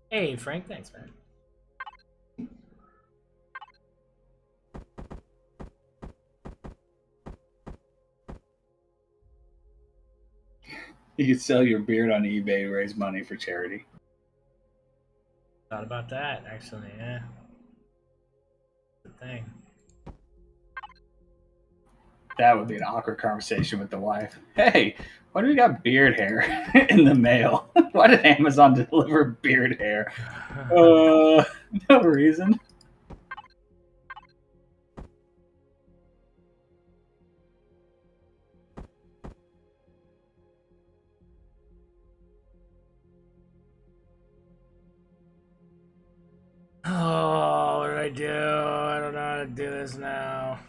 B: Hey Frank, thanks man.
A: You could sell your beard on eBay to raise money for charity.
B: Thought about that, actually, yeah. Good thing.
A: That would be an awkward conversation with the wife. Hey, why do we got beard hair in the mail? Why did Amazon deliver beard hair? No reason.
B: Oh, what did I do? I don't know how to do this now.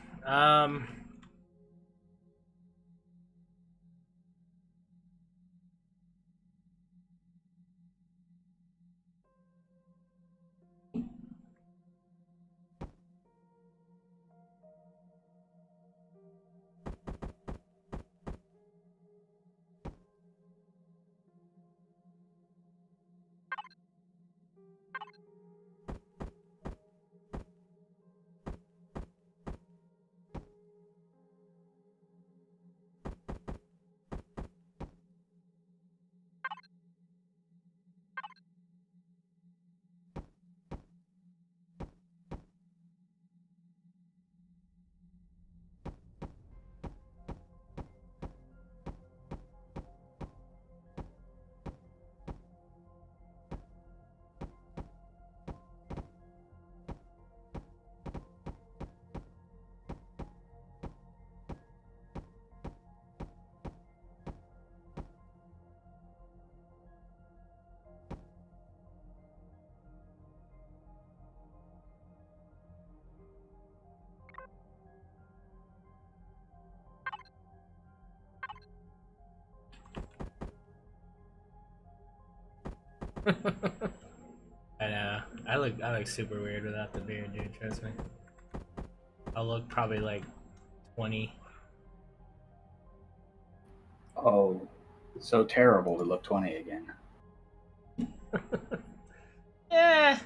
B: I know. I look super weird without the beard, dude, trust me. I'll look probably like 20.
A: Oh, so terrible to look 20 again.
B: Yeah.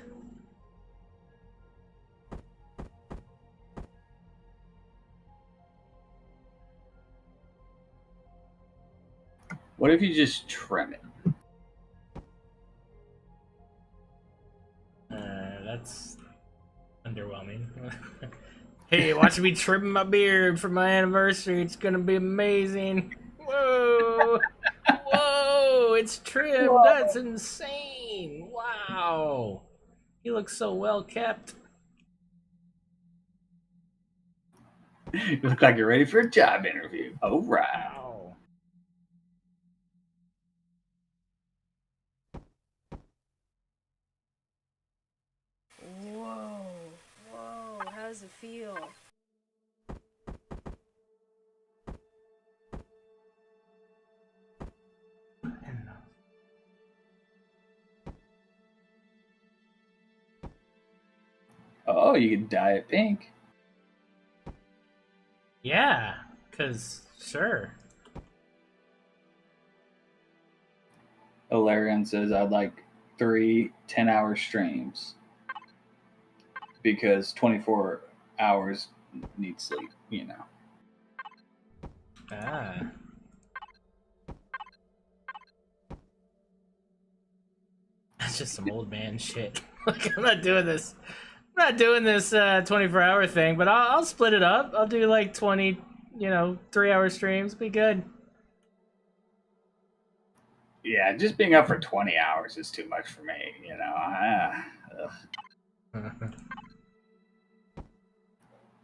A: What if you just trim it?
B: That's underwhelming. Hey, watch me trim my beard for my anniversary. It's gonna be amazing. Whoa. Whoa, it's trimmed. That's insane. Wow. You look so well kept.
A: You look like you're ready for a job interview. All right.
B: Wow.
D: Whoa, whoa, how does it feel?
A: Oh, you can dye it pink.
B: Yeah, cause sure.
A: Alarion says, I'd like 3 10-hour streams because 24 hours need sleep, you know.
B: Ah. That's just some old man shit. Like, I'm not doing this. I'm not doing this 24-hour thing, but I'll split it up. I'll do like 20, 3-hour streams. Be good.
A: Yeah, just being up for 20 hours is too much for me, you know.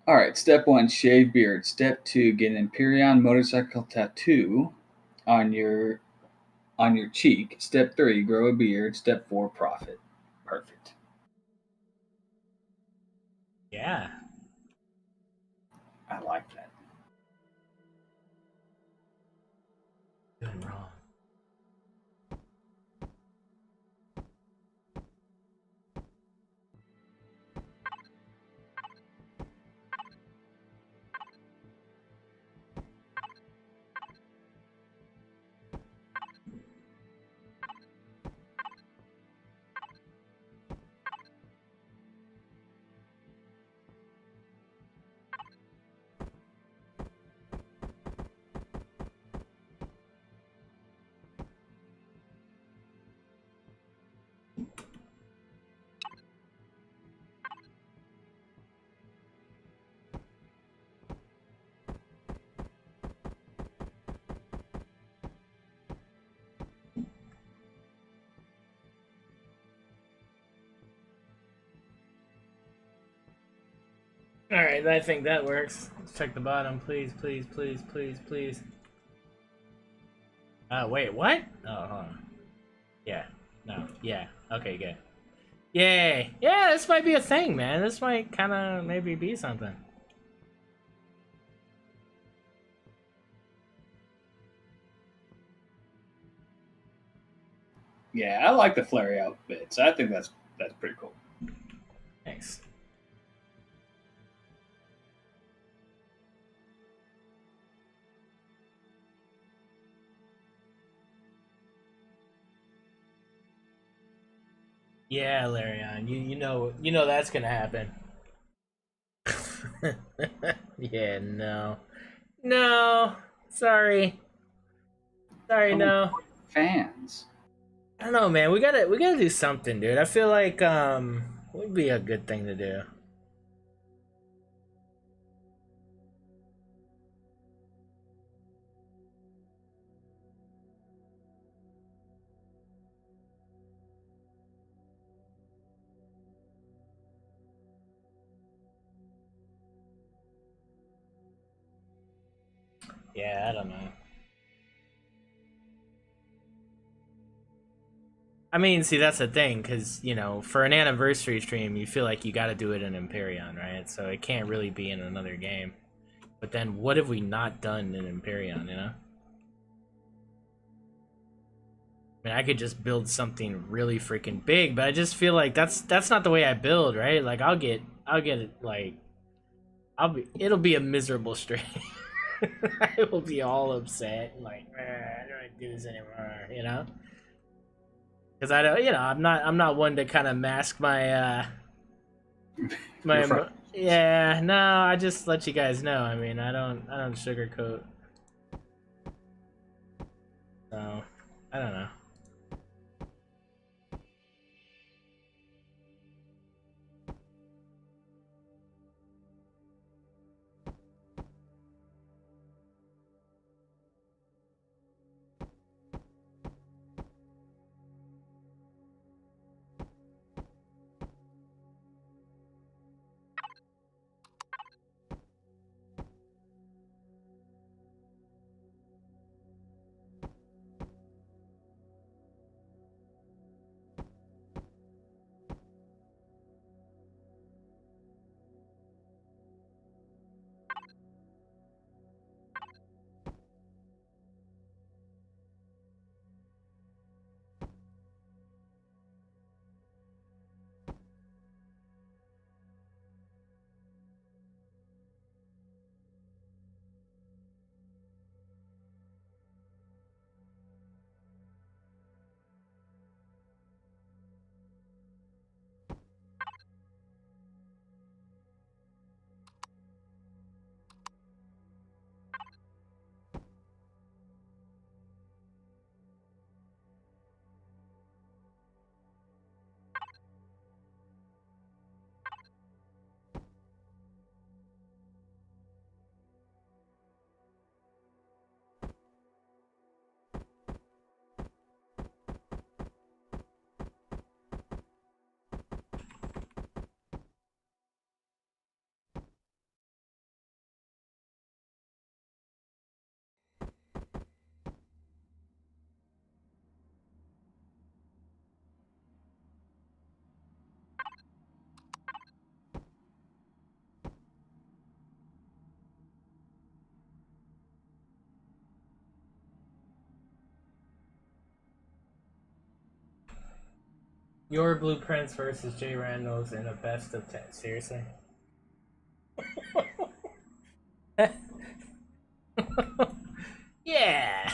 A: All right, step 1, shave beard. Step 2, get an Empyrion motorcycle tattoo on your cheek. Step 3, grow a beard. Step 4, profit. Perfect.
B: Yeah.
A: I like that.
B: Good and wrong. All right, I think that works. Let's check the bottom, please, please, please, please, please. Wait, what? Oh, hold on. Yeah. No. Yeah. Okay, good. Yay! Yeah, this might be a thing, man. This might kind of maybe be something.
A: Yeah, I like the flare out bits. I think that's pretty cool.
B: Thanks. Yeah, Larion, you know that's gonna happen. Yeah, no. No. Sorry. Sorry,
A: Come on,
B: no.
A: fans.
B: I don't know, man. We gotta do something, dude. I feel like would be a good thing to do. Yeah, I don't know. I mean, see, that's the thing, because, for an anniversary stream, you feel like you gotta do it in Empyrion, right? So it can't really be in another game. But then, what have we not done in Empyrion, I mean, I could just build something really freaking big, but I just feel like that's not the way I build, right? Like, I'll get it, like, it'll be a miserable stream. I will be all upset, like, I don't want to do this anymore, Because I don't, I'm not one to kind of mask my yeah, no, I just let you guys know. I mean, I don't sugarcoat. So, I don't know. Your blueprints versus Jay Randall's in a best of 10. Seriously? Yeah.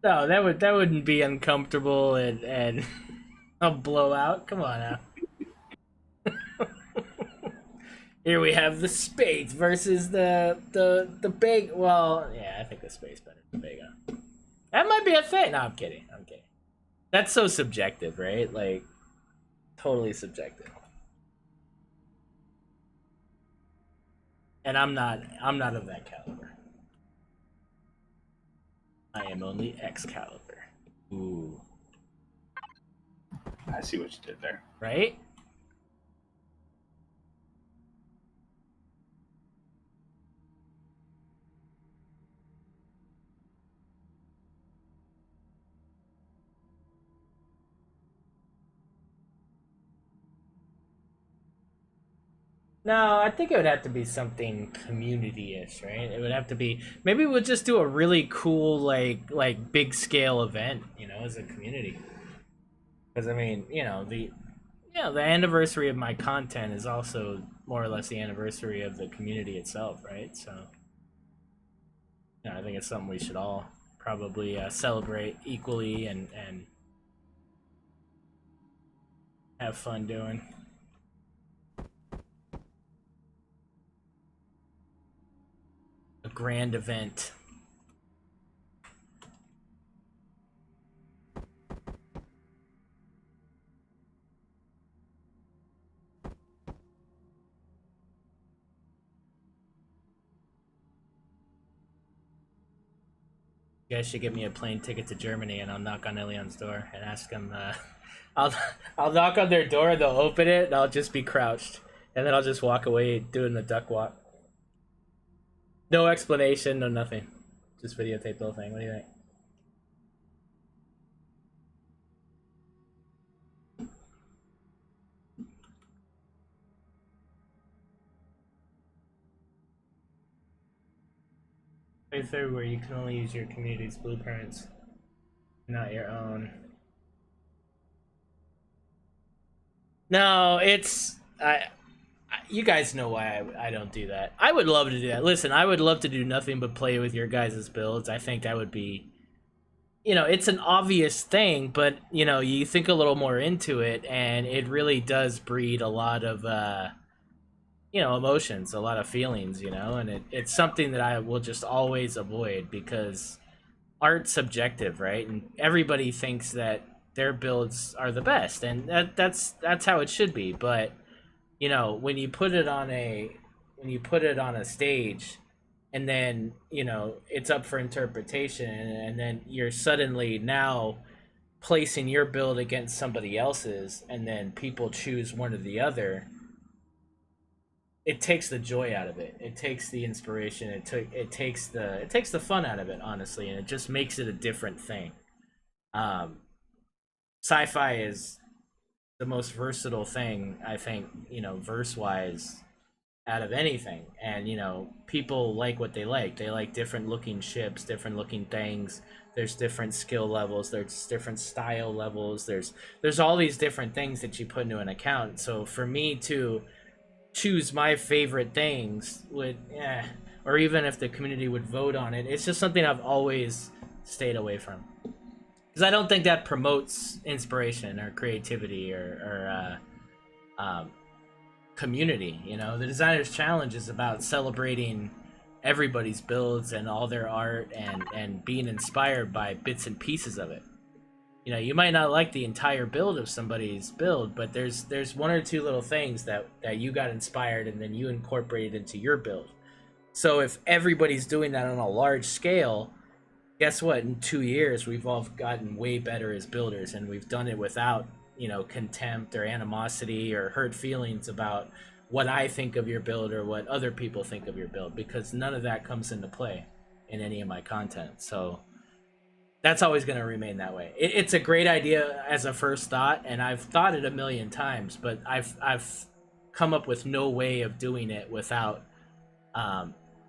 B: No, that wouldn't be uncomfortable and a blowout. Come on now. Here we have the spades versus the big. Well, yeah, I think the spade's better than the big. That might be a thing. No, I'm kidding. I'm kidding. That's so subjective, right? Like, totally subjective. And I'm not of that caliber. I am only XCalibur. Ooh.
A: I see what you did there.
B: Right? No, I think it would have to be something community-ish, right? It would have to be, maybe we'll just do a really cool like big scale event, you know, as a community. Because I mean, the anniversary of my content is also more or less the anniversary of the community itself, right? So, I think it's something we should all probably celebrate equally and have fun doing. A grand event. You guys should get me a plane ticket to Germany, and I'll knock on Elion's door and ask him. I'll knock on their door, they'll open it, and I'll just be crouched, and then I'll just walk away doing the duck walk. No explanation, no nothing. Just videotape the whole thing. What do you think? Phase 3 where you can only use your community's blueprints, not your own. No, it's you guys know why I don't do that. I would love to do that. Listen, I would love to do nothing but play with your guys' builds. I think that would be, it's an obvious thing, but you think a little more into it, and it really does breed a lot of emotions, a lot of feelings, and it's something that I will just always avoid because art's subjective, right? And everybody thinks that their builds are the best, and that's how it should be. But when you put it on a stage, and then it's up for interpretation, and then you're suddenly now placing your build against somebody else's, and then people choose one or the other. It takes the joy out of it. It takes the inspiration. It takes the fun out of it, honestly, and it just makes it a different thing. Sci-fi is the most versatile thing, I think, verse-wise, out of anything. And people like what they like. They like different looking ships, different looking things. There's different skill levels. There's different style levels. There's all these different things that you put into an account. So for me to choose my favorite things or even if the community would vote on it, it's just something I've always stayed away from, because I don't think that promotes inspiration or creativity or community. The Designer's Challenge is about celebrating everybody's builds and all their art and being inspired by bits and pieces of it. You might not like the entire build of somebody's build, but there's one or two little things that you got inspired and then you incorporated into your build. So if everybody's doing that on a large scale, guess what? In 2 years, we've all gotten way better as builders, and we've done it without, contempt or animosity or hurt feelings about what I think of your build or what other people think of your build, because none of that comes into play in any of my content. So that's always going to remain that way. It's a great idea as a first thought, and I've thought it a million times, but I've come up with no way of doing it without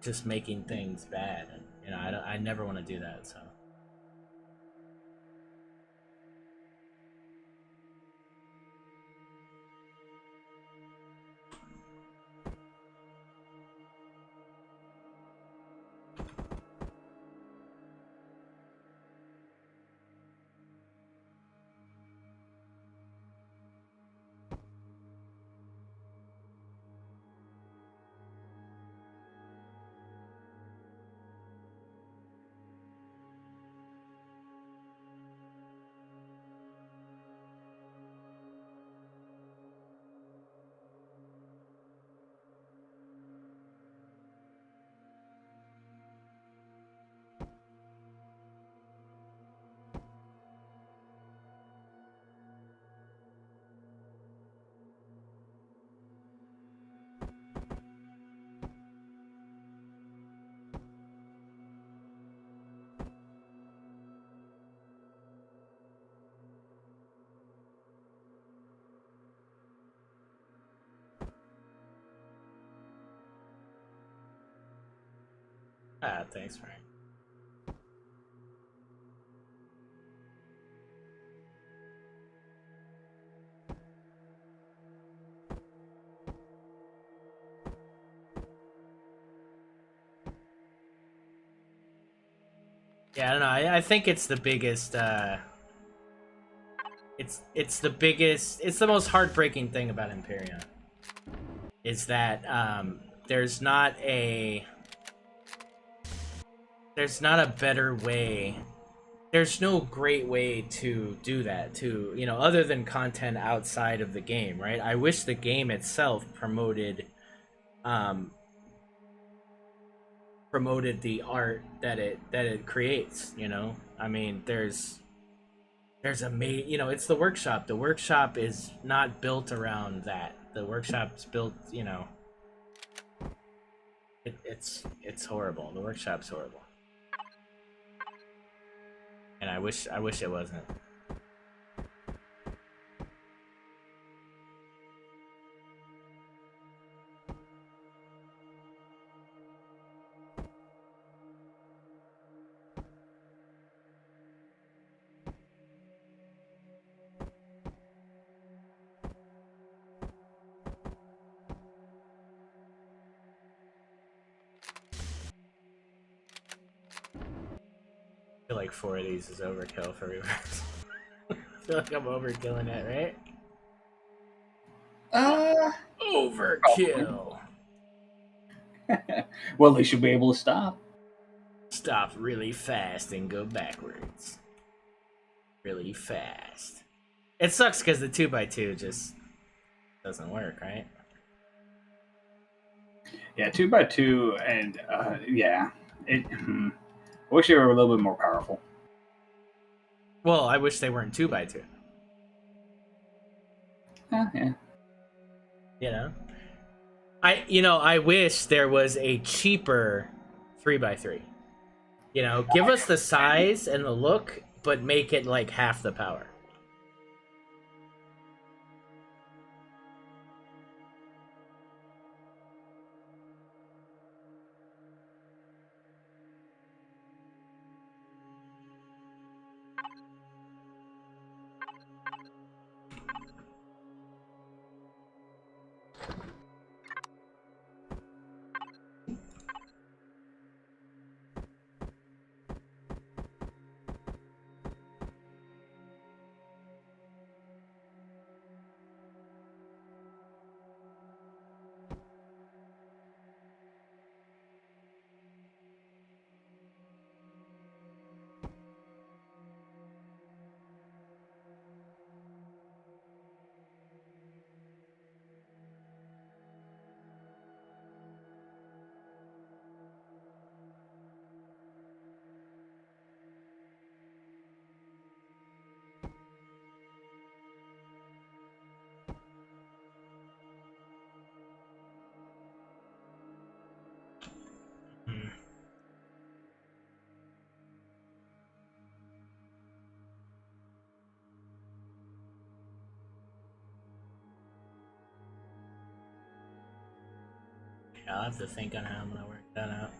B: just making things bad. And I never want to do that. So Ah, thanks, Frank. Yeah, I don't know. I think it's the biggest. It's the biggest. It's the most heartbreaking thing about Empyrion is that there's not a better way. There's no great way to do that. Other than content outside of the game, right? I wish the game itself promoted the art that it creates. I mean, there's it's the workshop. The workshop is not built around that. The workshop's built, it's horrible. The workshop's horrible, and I wish it wasn't. I feel like 4 of these is overkill for reverse. I feel like I'm overkilling it, right? Overkill.
A: Well, they should be able to stop.
B: Stop really fast and go backwards. Really fast. It sucks because the 2x2 just doesn't work, right?
A: Yeah, 2x2, and yeah, I wish they were a little bit more powerful.
B: Well, I wish they weren't 2x2.
A: Yeah.
B: I wish there was a cheaper 3x3. Give us the size and the look, but make it like half the power. I'll have to think on how I'm gonna work that out.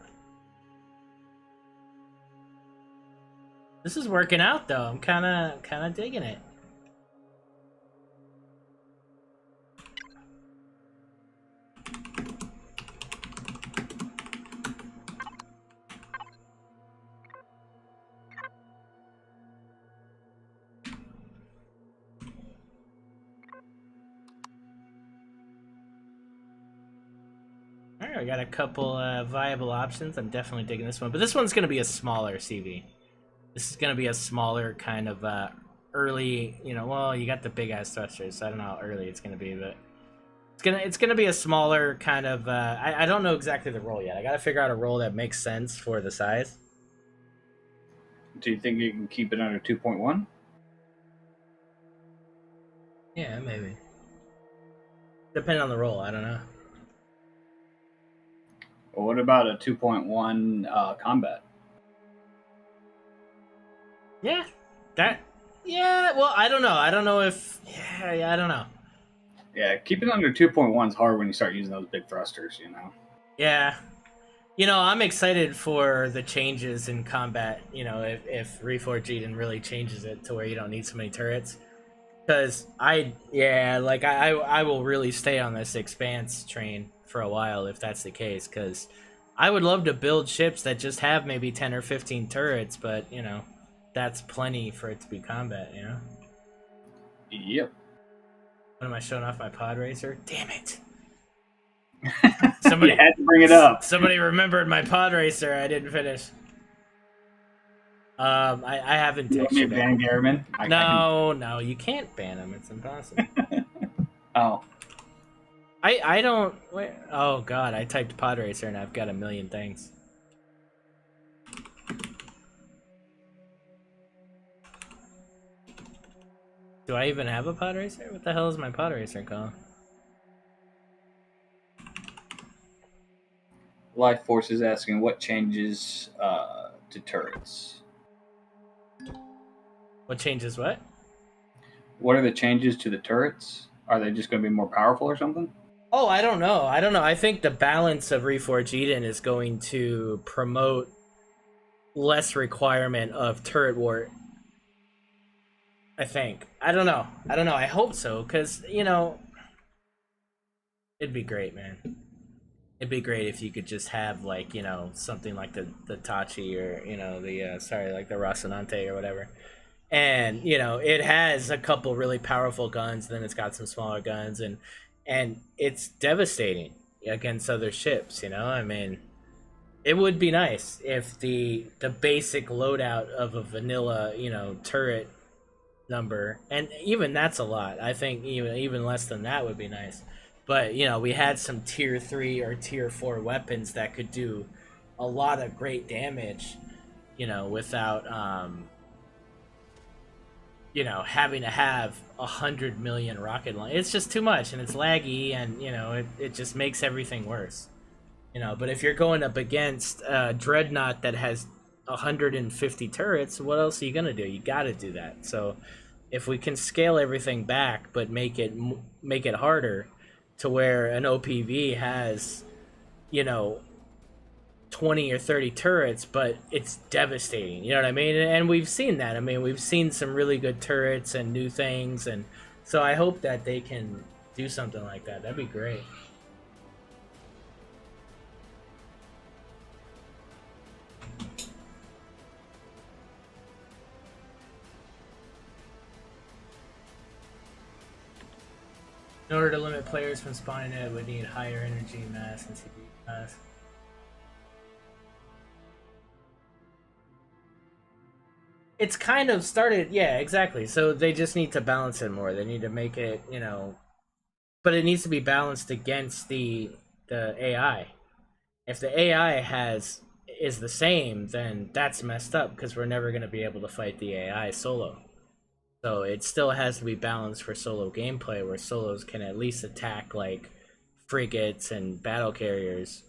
B: This is working out though. I'm kind of digging it. Alright, I got a couple viable options. I'm definitely digging this one, but this one's gonna be a smaller CV. This is gonna be a smaller kind of early. Well, you got the big ass thrusters, so I don't know how early it's gonna be, but it's gonna be a smaller kind of. I don't know exactly the roll yet. I gotta figure out a roll that makes sense for the size.
A: Do you think you can keep it under 2.1?
B: Yeah, maybe. Depending on the roll, I don't know.
A: Well, what about a 2.1 combat?
B: Yeah, well, I don't know. I don't know if... Yeah, I don't know.
A: Yeah, keeping it under 2.1 is hard when you start using those big thrusters,
B: Yeah. You know, I'm excited for the changes in combat. You know, if Reforged Eden really changes it to where you don't need so many turrets. Because I will really stay on this expanse train for a while if that's the case. Because I would love to build ships that just have maybe 10 or 15 turrets, but you know, that's plenty for it to be combat. You know.
A: Yep.
B: What am I showing off my pod racer? Damn it!
A: Somebody had to bring it up.
B: Somebody remembered my pod racer. I didn't finish. I haven't
A: You want me to
B: textured
A: ban
B: it.
A: Garriman?
B: No, you can't ban him. It's impossible.
A: Oh.
B: I don't. Wait, oh god, I typed pod racer and I've got a million things. Do I even have a pod racer? What the hell is my pod racer called?
A: Life Force is asking what changes to turrets.
B: What changes what?
A: What are the changes to the turrets? Are they just going to be more powerful or something?
B: Oh, I don't know. I think the balance of Reforged Eden is going to promote less requirement of turret wart. I think. I don't know. I hope so, because, you know, it'd be great, man. It'd be great if you could just have, like, you know, something like the Tachi or, you know, like the Rocinante or whatever. And, you know, it has a couple really powerful guns, then it's got some smaller guns, and it's devastating against other ships, you know? I mean, it would be nice if the basic loadout of a vanilla, you know, turret number, and even that's a lot. I think even less than that would be nice. But, you know, we had some tier 3 or tier 4 weapons that could do a lot of great damage, you know, without you know, having to have 100 million rocket launch. It's just too much, and it's laggy, and, you know, it just makes everything worse. You know, but if you're going up against a Dreadnought that has 150 turrets, what else are you going to do? You got to do that. So if we can scale everything back, but make it harder to where an OPV has, you know, 20 or 30 turrets, but it's devastating, you know what I mean? And we've seen that. I mean, we've seen some really good turrets and new things, and so I hope that they can do something like that. That'd be great. In order to limit players from spawning it, we need higher energy mass and CPU mass. It's kind of started, yeah, exactly. So they just need to balance it more. They need to make it, you know, but it needs to be balanced against the AI. If the AI is the same, then that's messed up because we're never going to be able to fight the AI solo. So it still has to be balanced for solo gameplay, where solos can at least attack like frigates and battle carriers.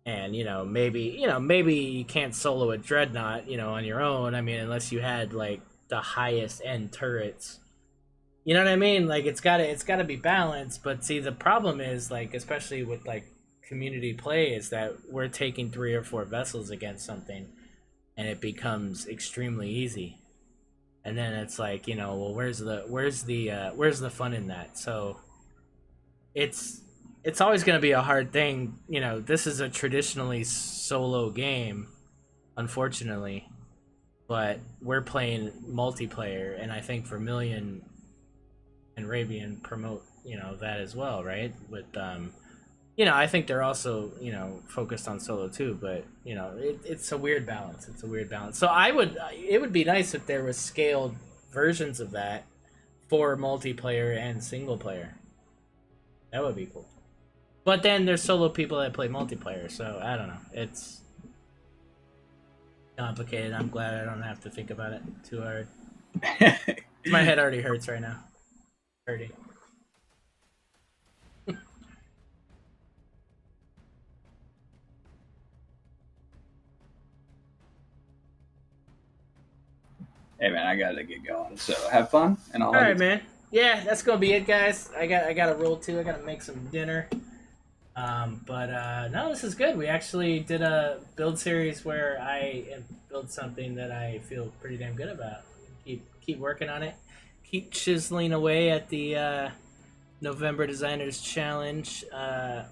B: And, you know, maybe you can't solo a Dreadnought, you know, on your own. I mean, unless you had like the highest end turrets. You know what I mean? Like it's gotta be balanced. But see, the problem is, like, especially with like community play, is that we're taking 3 or 4 vessels against something, and it becomes extremely easy. And then it's like, you know, well, where's the fun in that? So it's always going to be a hard thing. You know, this is a traditionally solo game, unfortunately, but we're playing multiplayer, and I think Vermilion and Rabian promote, you know, that as well, right? With you know, I think they're also, you know, focused on solo too, but, you know, it's a weird balance. It's a weird balance. So it would be nice if there was scaled versions of that for multiplayer and single player. That would be cool. But then there's solo people that play multiplayer, so I don't know. It's complicated. I'm glad I don't have to think about it too hard. My head already hurts right now. Hurting.
A: Hey man, I gotta get going. So have fun, and
B: All right, man. Yeah, that's gonna be it, guys. I gotta roll too. I gotta make some dinner. No, this is good. We actually did a build series where I built something that I feel pretty damn good about. Keep working on it. Keep chiseling away at the November Designers Challenge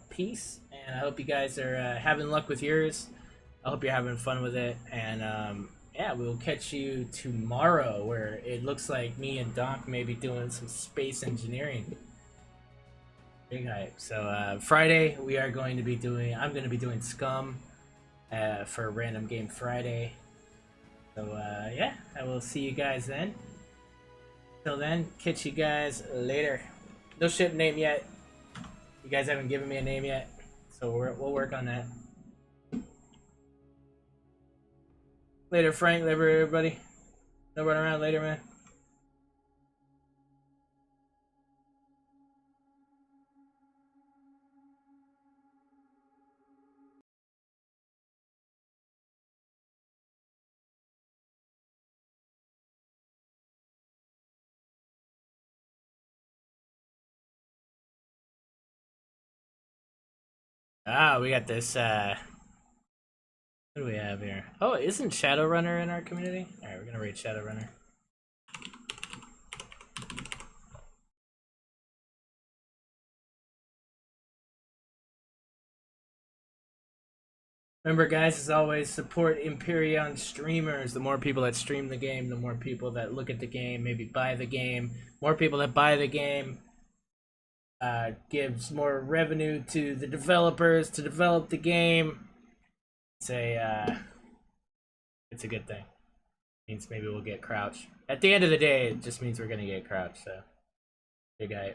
B: piece, and I hope you guys are having luck with yours. I hope you're having fun with it, and yeah, we'll catch you tomorrow, where it looks like me and Doc may be doing some space engineering. Big hype. So Friday we are going to be doing. I'm going to be doing Scum for Random Game Friday. So yeah, I will see you guys then. Till then, catch you guys later. No ship name yet. You guys haven't given me a name yet, so we'll work on that. Later, Frank. Later, everybody. No run around later, man. Ah, we got this. What do we have here? Oh, isn't Shadowrunner in our community? All right, we're gonna raid Shadowrunner. Remember, guys, as always, support Empyrion streamers. The more people that stream the game, the more people that look at the game, maybe buy the game. More people that buy the game gives more revenue to the developers to develop the game. It's a good thing. Means maybe we'll get Crouch. At the end of the day, it just means we're gonna get Crouch. So, big guy.